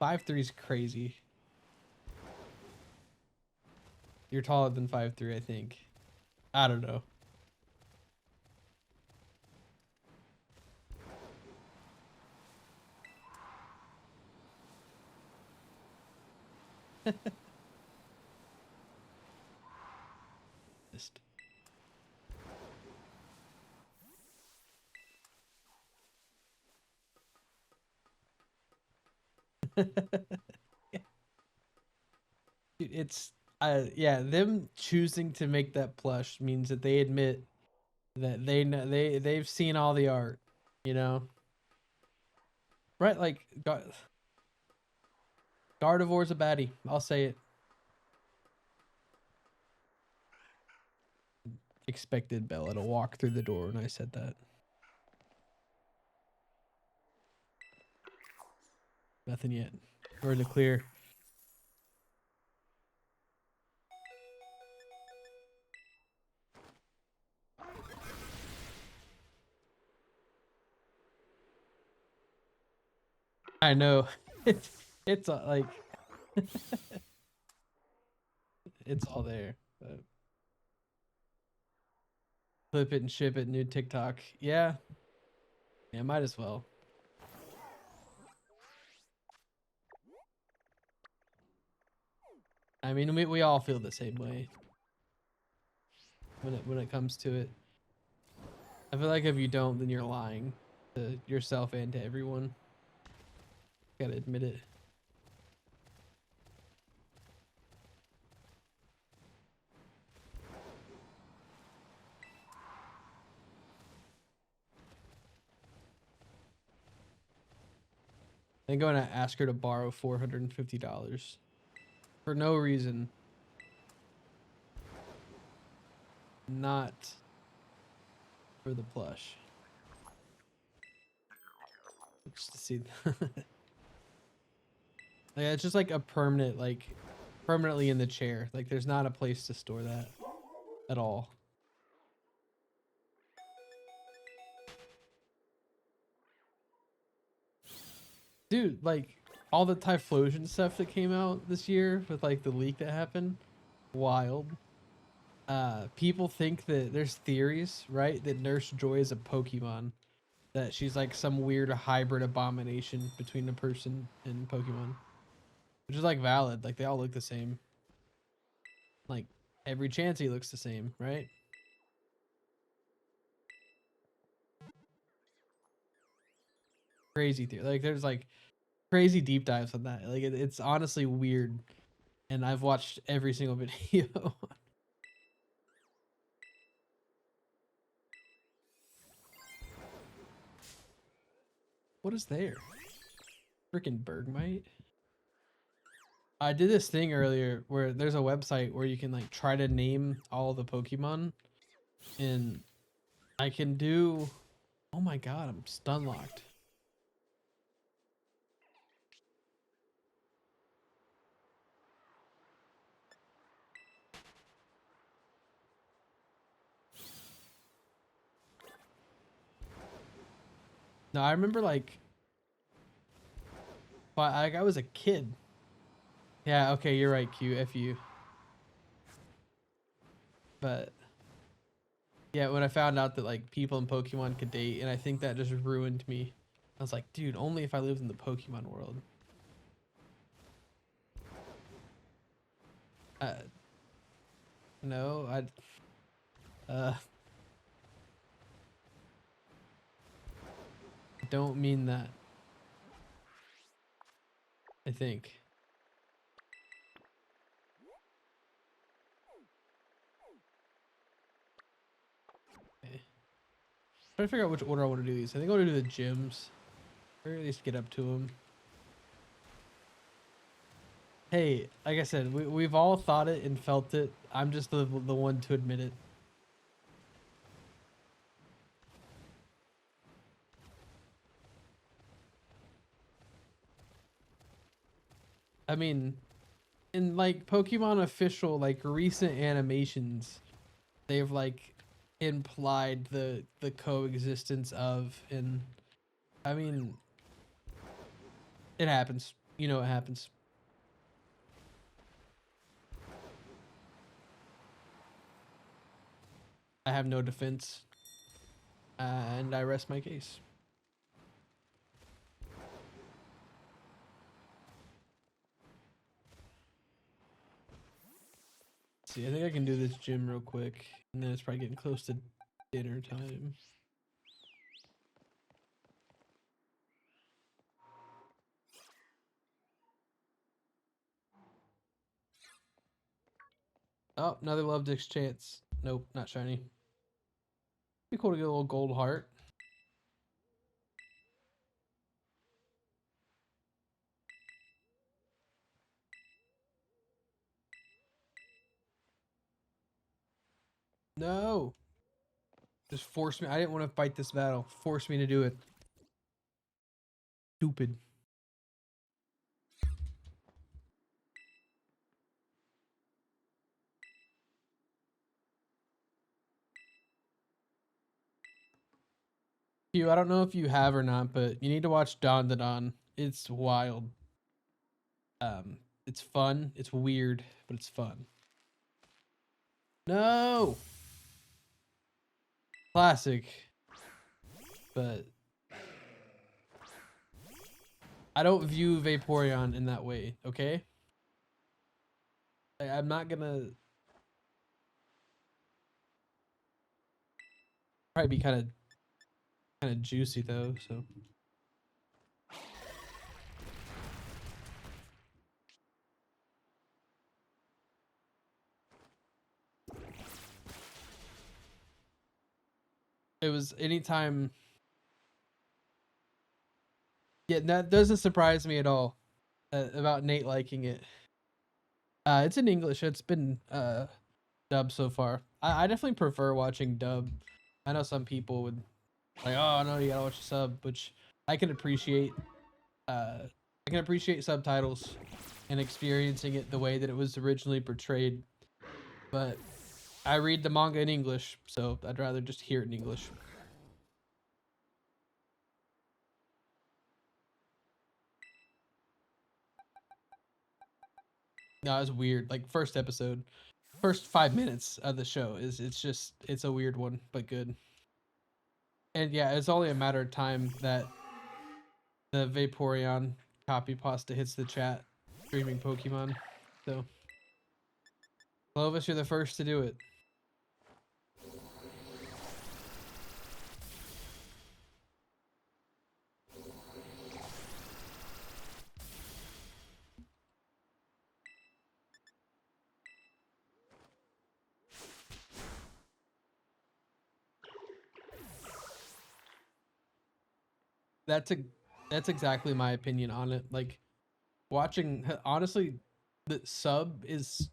5'3" is crazy. You're taller than 5'3", I think. I don't know. Just Dude, it's Yeah, them choosing to make that plush means that they admit that they know they've seen all the art, you know, right? Like Gardevoir's a baddie. I'll say it. Expected Bella to walk through the door when I said that. Nothing yet. We're in the clear. I know. It's like it's all there. But flip it and ship it. New TikTok. Yeah. Yeah, might as well. I mean, we all feel the same way when it comes to it. I feel like if you don't, then you're lying to yourself and to everyone. Gotta admit it. I'm going to ask her to borrow $450 for no reason. Not for the plush. Just to see. Like, it's just like a permanent, like permanently in the chair. Like there's not a place to store that at all. Dude, like all the Typhlosion stuff that came out this year with like the leak that happened, wild. People think that there's theories, right, that Nurse Joy is a Pokemon, that she's like some weird hybrid abomination between a person and Pokemon, which is like valid. Like they all look the same. Like every Chansey looks the same, right? Crazy theory. Like there's like crazy deep dives on that. Like it's honestly weird, and I've watched every single video. What is there? Freaking Bergmite. I did this thing earlier where there's a website where you can like try to name all the Pokemon, and I can do. Oh my god, I'm stun locked. No, I remember like, I was a kid. Yeah, okay, you're right, Q. F you. But yeah, when I found out that like people in Pokemon could date, and I think that just ruined me. I was like, dude, only if I lived in the Pokemon world. Uh, no, uh, don't mean that. I think. Okay. Trying to figure out which order I want to do these. I think I want to do the gyms, or at least get up to them. Hey, like I said, we've all thought it and felt it. I'm just the one to admit it. I mean, in like Pokemon official like recent animations, they've like implied the coexistence of, and I mean it happens. You know it happens. I have no defense, and I rest my case. Let's see, I think I can do this gym real quick, and then it's probably getting close to dinner time. Oh, another Love Dix chance. Nope, not shiny. Be cool to get a little gold heart. No. Just force me. I didn't want to fight this battle. Force me to do it. Stupid. I don't know if you have or not, but you need to watch Dawn to Dawn. It's wild. It's fun. It's weird, but it's fun. No. Classic. But I don't view Vaporeon in that way, okay? I'm not gonna probably be kind of juicy though, so it was anytime. Yeah, that doesn't surprise me at all about Nate liking it. It's in English. It's been dubbed so far. I definitely prefer watching dub. I know some people would like, oh no, you gotta watch the sub, which I can appreciate. I can appreciate subtitles and experiencing it the way that it was originally portrayed. But I read the manga in English, so I'd rather just hear it in English. No, it's weird. Like first episode, first 5 minutes of the show it's a weird one, but good. And yeah, it's only a matter of time that the Vaporeon copy pasta hits the chat streaming Pokemon. So Clovis, you're the first to do it. That's a that's exactly my opinion on it. Like watching honestly, the sub is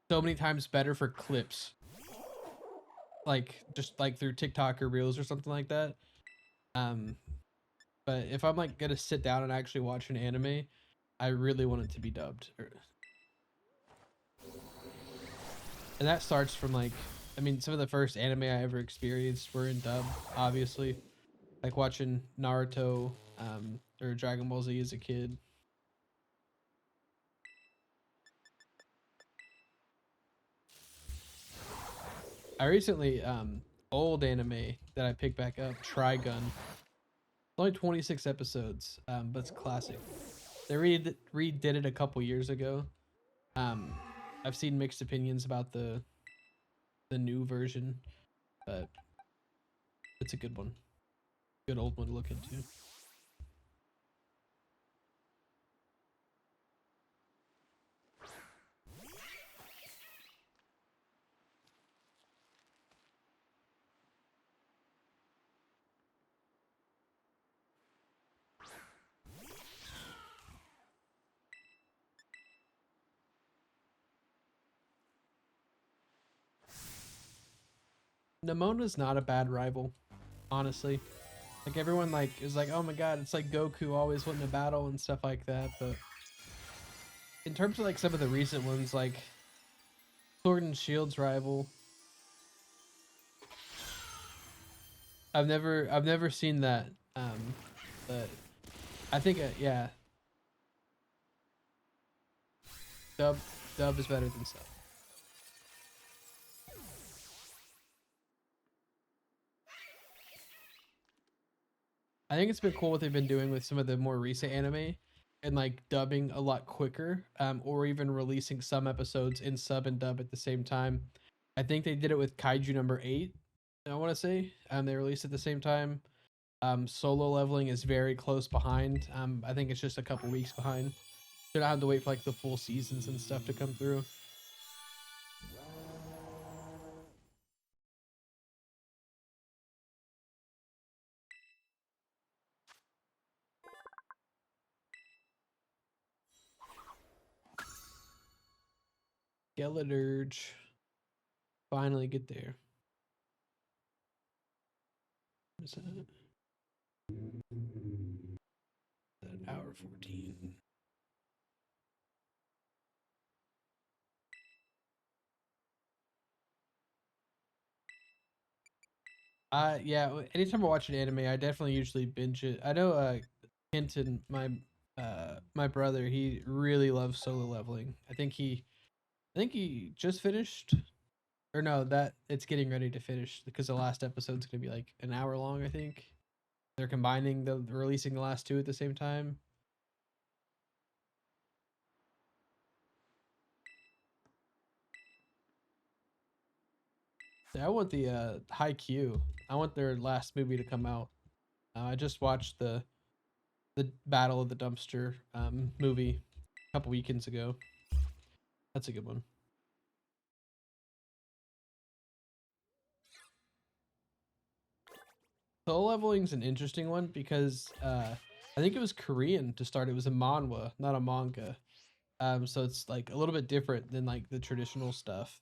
so many times better for clips. Like just like through TikTok or Reels or something like that. Um but if I'm like gonna sit down and actually watch an anime, I really want it to be dubbed. And that starts from like, I mean, some of the first anime I ever experienced were in dub, obviously. Like watching Naruto, or Dragon Ball Z as a kid. I recently, old anime that I picked back up, Trigun. It's only 26 episodes, but it's classic. They redid it a couple years ago. Um, I've seen mixed opinions about the new version, but it's a good one. Good old one to look into. Nemona's not a bad rival, honestly. Like everyone like is like, oh my god, it's like Goku always winning a battle and stuff like that. But in terms of like some of the recent ones, like Sword and Shield's rival, I've never seen that. But I think yeah, dub dub is better than sub. I think it's been cool what they've been doing with some of the more recent anime and like dubbing a lot quicker, or even releasing some episodes in sub and dub at the same time. I think they did it with Kaiju number 8. I want to say, they released at the same time. Solo leveling is very close behind. I think it's just a couple weeks behind. So I don't have to wait for like the full seasons and stuff to come through. Skeleturge. Finally get there. Is that an hour 14? Yeah, anytime I watch an anime, I definitely usually binge it. I know Kenton, my brother, he really loves Solo Leveling. I think he just finished, or no, that it's getting ready to finish because the last episode's gonna be like an hour long. I think they're combining the releasing the last two at the same time. Yeah, I want the Haikyuu. I want their last movie to come out. I just watched the Battle of the Dumpster movie a couple weekends ago. That's a good one. Solo Leveling's an interesting one because I think it was Korean to start. It was a manhwa, not a manga. So it's like a little bit different than like the traditional stuff.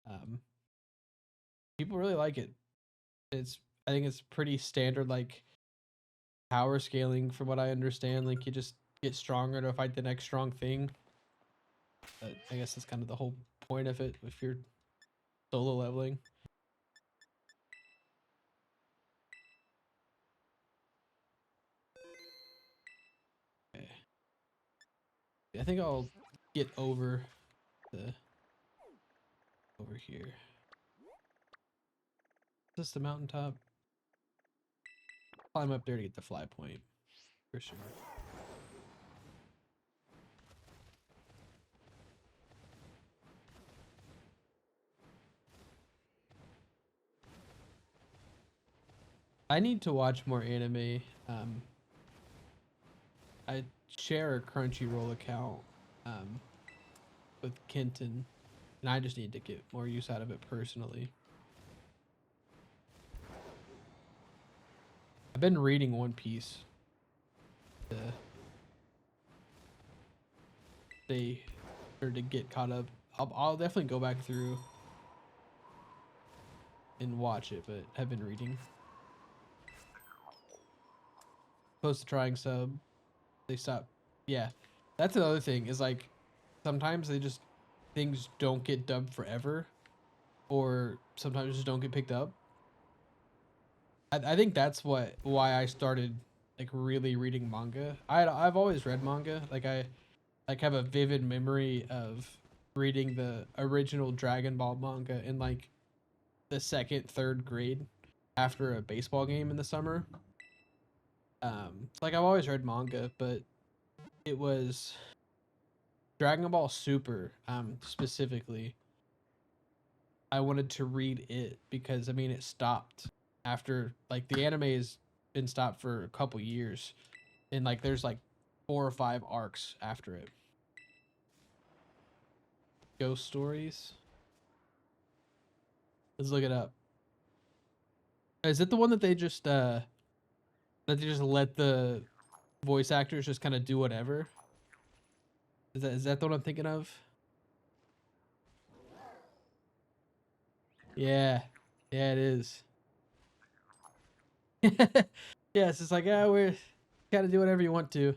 Um, People really like it. It's I think it's pretty standard like power scaling from what I understand. Like you just get stronger to fight the next strong thing. But I guess that's kind of the whole point of it if you're solo leveling. Okay. I think I'll get over the over here. Is this the mountaintop? Climb up there to get the fly point for sure. I need to watch more anime. I share a Crunchyroll account um, with Kenton, and I just need to get more use out of it personally. I've been reading One Piece to stay or to get caught up. I'll definitely go back through and watch it, but I've been reading. Close to trying sub. They stop. Yeah, that's another thing. Is like sometimes they just things don't get dubbed forever, or sometimes just don't get picked up. I think that's why I started like really reading manga. I've always read manga. Like I like have a vivid memory of reading the original Dragon Ball manga in like the second, third grade after a baseball game in the summer. Like I've always read manga, but it was Dragon Ball Super, specifically. I wanted to read it because I mean it stopped after like the anime has been stopped for a couple years, and like there's like 4 or 5 arcs after it. Ghost Stories. Let's look it up. Is it the one that they just let the voice actors just kind of do whatever? Is that the one I'm thinking of? Yeah. Yeah, it is. Yeah, it's just like, yeah, we're gotta do whatever you want to.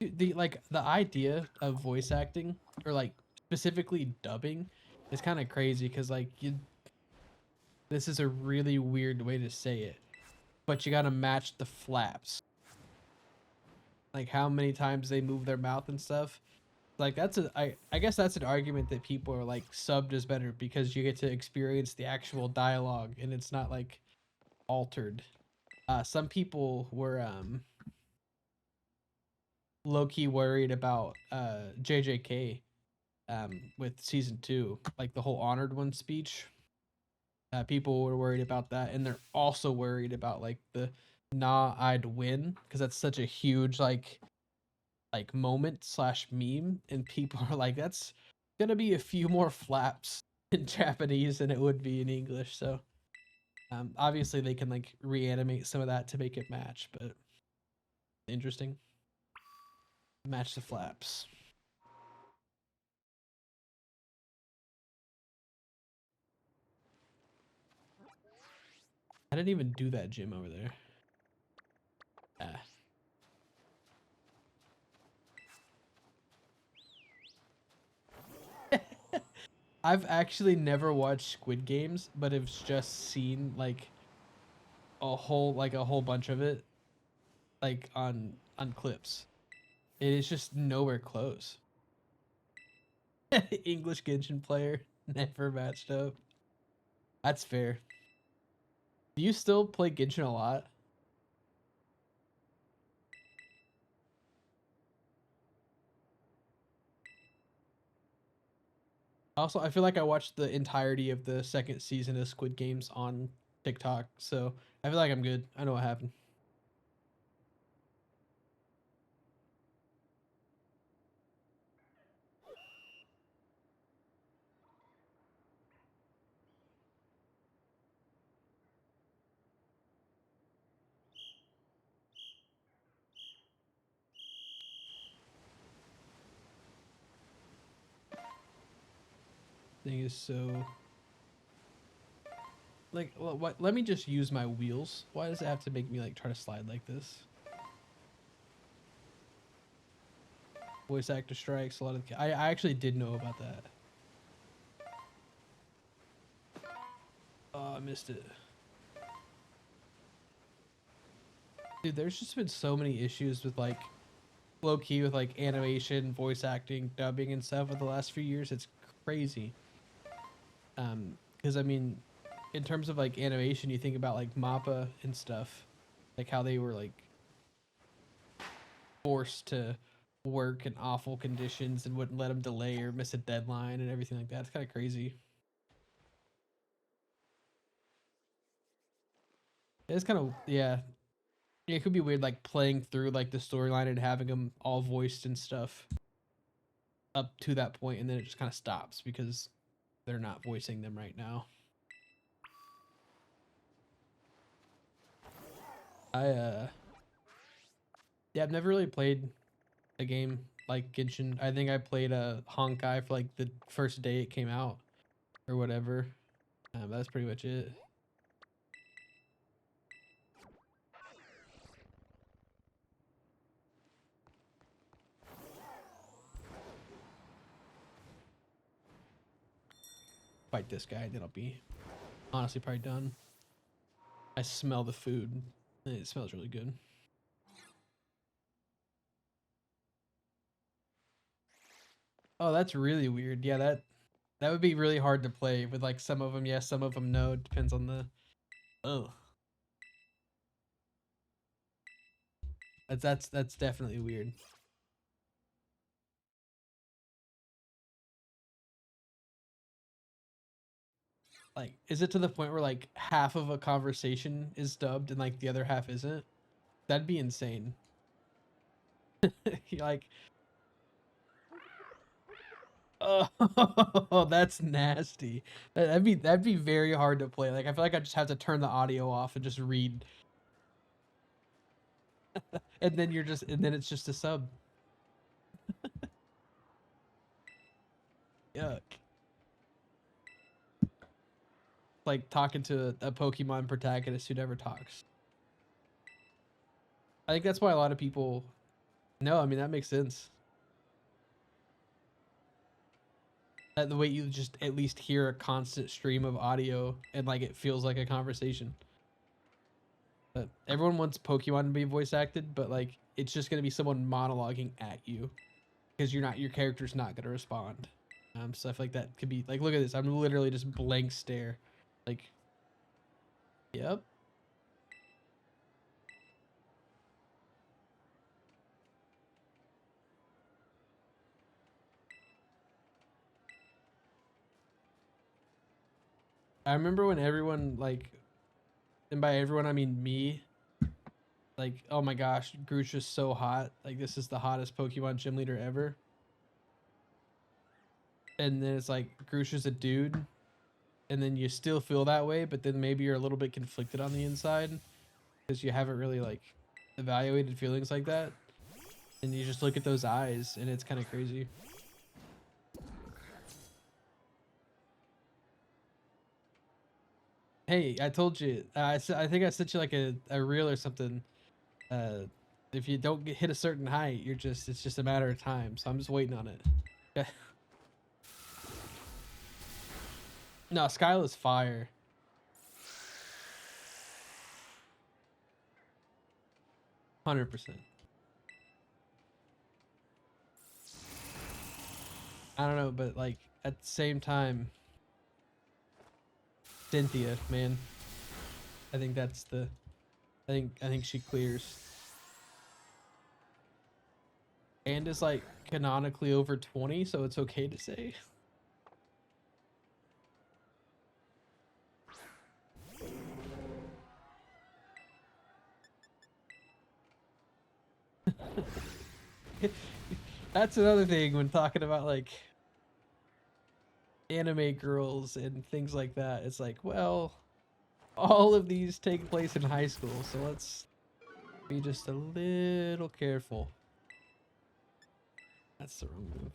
The like the idea of voice acting or like specifically dubbing is kind of crazy because like you this is a really weird way to say it, but you gotta match the flaps, like how many times they move their mouth and stuff. Like I guess that's an argument that people are like subbed is better because you get to experience the actual dialogue and it's not like altered. Some people were low key worried about JJK with season 2, like the whole Honored One speech. People were worried about that, and they're also worried about like the "Nah, I'd win" because that's such a huge like moment slash meme, and people are like, "That's gonna be a few more flaps in Japanese than it would be in English." So obviously they can like reanimate some of that to make it match, but interesting. Match the flaps. I didn't even do that gym over there. Ah. I've actually never watched Squid Games, but have just seen like a whole bunch of it, like on clips. It is just nowhere close. English Genshin player never matched up. That's fair. Do you still play Genshin a lot? Also, I feel like I watched the entirety of the second season of Squid Games on TikTok, so I feel like I'm good. I know what happened. Thing is so like, what? Let me just use my wheels. Why does it have to make me like try to slide like this? Voice actor strikes. A lot of I actually did know about that. Oh, I missed it. Dude, there's just been so many issues with like low key with like animation, voice acting, dubbing, and stuff over the last few years. It's crazy. Because I mean, in terms of like animation, you think about like Mappa and stuff, like how they were like forced to work in awful conditions and wouldn't let them delay or miss a deadline and everything like that. It's kind of crazy. It's kind of yeah. Yeah, it could be weird like playing through like the storyline and having them all voiced and stuff up to that point, and then it just kind of stops because they're not voicing them right now. I yeah, I've never really played a game like Genshin. I think I played a Honkai for like the first day it came out or whatever. That's pretty much it. Fight this guy, then I'll be honestly probably done. I smell the food. It smells really good. Oh, that's really weird. Yeah, that would be really hard to play with like some of them yes, some of them no. Depends on the oh. That's definitely weird. Like, is it to the point where like half of a conversation is dubbed and like the other half isn't? That'd be insane. Like, oh, that's nasty. That'd be very hard to play. Like, I feel like I just have to turn the audio off and just read, and then and then it's just a sub. Yuck. Like talking to a Pokemon protagonist who never talks. I think that's why a lot of people. No, I mean that makes sense. That the way you just at least hear a constant stream of audio and like it feels like a conversation. But everyone wants Pokemon to be voice acted, but like it's just gonna be someone monologuing at you because your character's not gonna respond. Stuff like that could be like, look at this. I'm literally just blank stare. Like, yep. I remember when everyone like, and by everyone I mean me, like, oh my gosh, Grusha's so hot. Like, this is the hottest Pokemon gym leader ever. And then it's like Grusha's a dude, and then you still feel that way, but then maybe you're a little bit conflicted on the inside because you haven't really like evaluated feelings like that, and you just look at those eyes, and it's kind of crazy. Hey, I told you. I think I sent you like a reel or something. Uh, if you don't hit a certain height, it's just a matter of time. So I'm just waiting on it. Yeah. No, Skyla's fire. %100. I don't know, but like at the same time, Cynthia, man, I think that's the. I think she clears. And is like canonically over 20, so it's okay to say. That's another thing when talking about like anime girls and things like that. It's like, well, all of these take place in high school, so let's be just a little careful. That's the wrong move.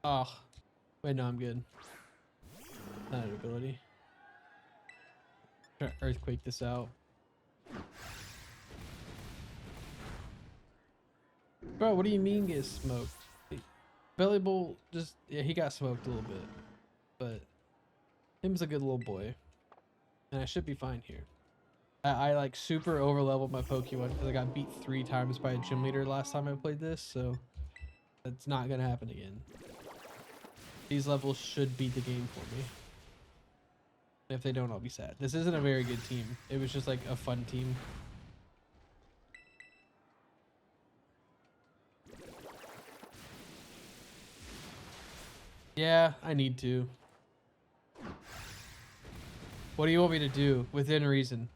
Oh, wait, no, I'm good. Not an ability. Try to earthquake this out. Bro, what do you mean get smoked? Belly Bowl just, yeah, he got smoked a little bit, but him's a good little boy, and I should be fine here. I like super over leveled my Pokemon because I got beat 3 times by a gym leader last time I played this, so that's not gonna happen again. These levels should beat the game for me. If they don't, I'll be sad. This isn't a very good team. It was just like a fun team. Yeah, I need to. What do you want me to do? Within reason.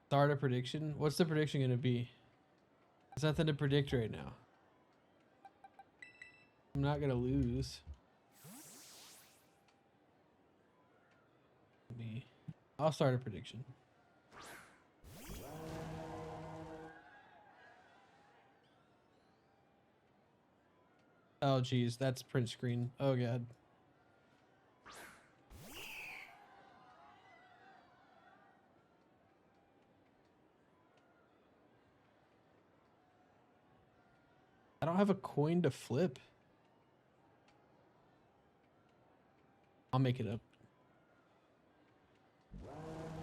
Start a prediction? What's the prediction gonna be? There's nothing to predict right now. I'm not gonna lose. Me. I'll start a prediction. Oh geez, that's print screen. Oh god. I don't have a coin to flip. I'll make it up.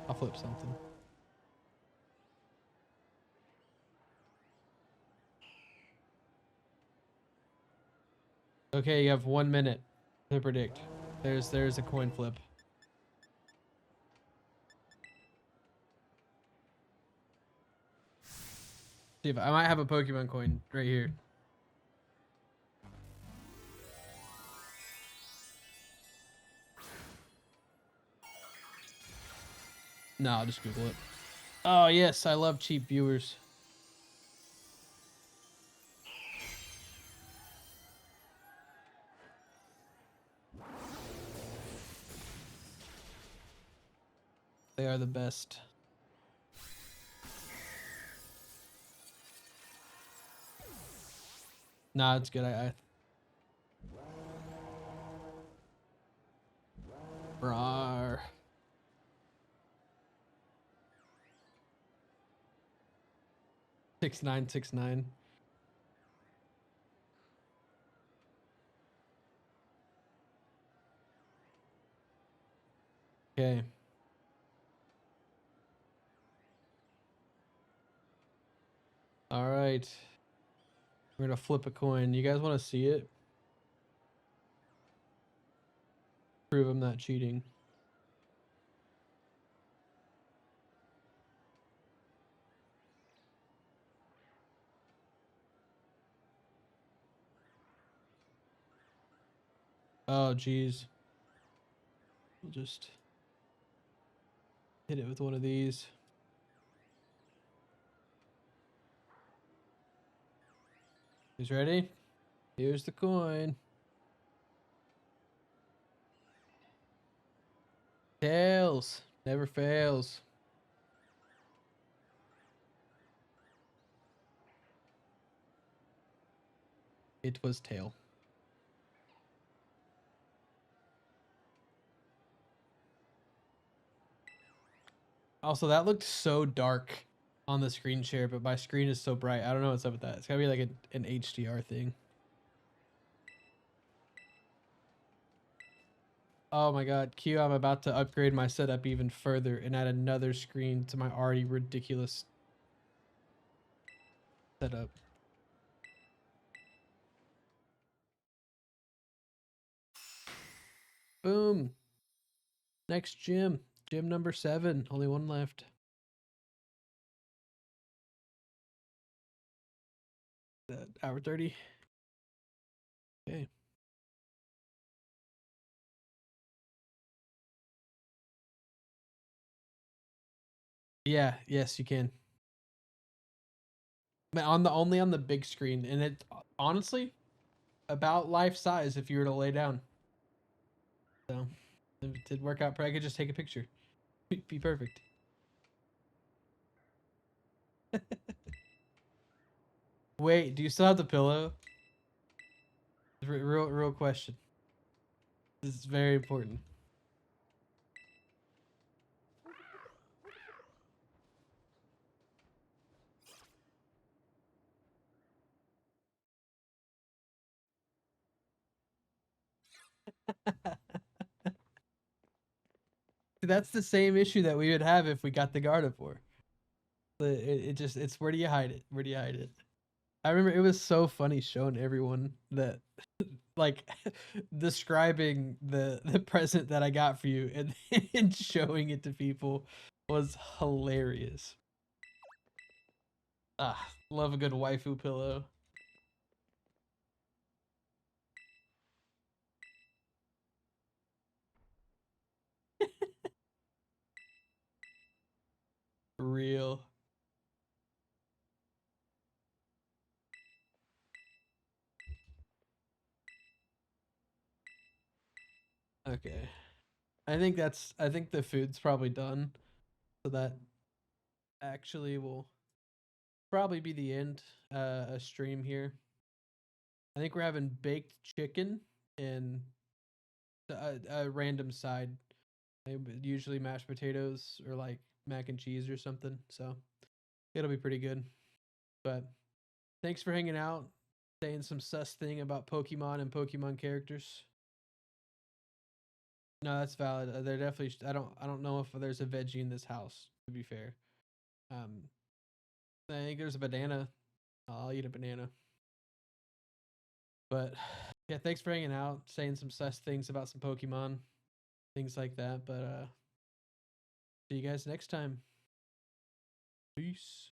I'll flip something. Okay, you have 1 minute to predict. There's a coin flip. See if I might have a Pokemon coin right here. No, I'll just Google it. Oh yes, I love cheap viewers. They are the best. Nah, it's good. I Rawr. 6969. Okay. All right. We're gonna flip a coin. You guys want to see it? Prove I'm not cheating. Oh geez. We'll just hit it with one of these. Who's ready? Here's the coin. Tails. Never fails. It was tail. Also, that looked so dark on the screen share, but my screen is so bright. I don't know what's up with that. It's gotta be like an HDR thing. Oh my god, Q, I'm about to upgrade my setup even further and add another screen to my already ridiculous setup. Boom. Next gym. Gym number 7. Only one left. Hour 30. Okay. Yeah, yes, you can. On the only on the big screen, and it honestly about life size if you were to lay down. So if it did work out, I could just take a picture. Be perfect. Wait, do you still have the pillow? Real question. This is very important. That's the same issue that we would have if we got the Gardevoir. But it just, it's where do you hide it? Where do you hide it? I remember it was so funny showing everyone that like describing the present that I got for you and showing it to people was hilarious. Ah, love a good waifu pillow. Real. Okay. I think the food's probably done. So that actually will probably be the end a stream here. I think we're having baked chicken and a random side. Usually mashed potatoes or like mac and cheese or something. So it'll be pretty good. But thanks for hanging out, saying some sus thing about Pokemon and Pokemon characters. No, that's valid. They're definitely. I don't know if there's a veggie in this house. To be fair, um, I think there's a banana. I'll eat a banana. But yeah, thanks for hanging out, saying some sus things about some Pokemon, things like that. But see you guys next time. Peace.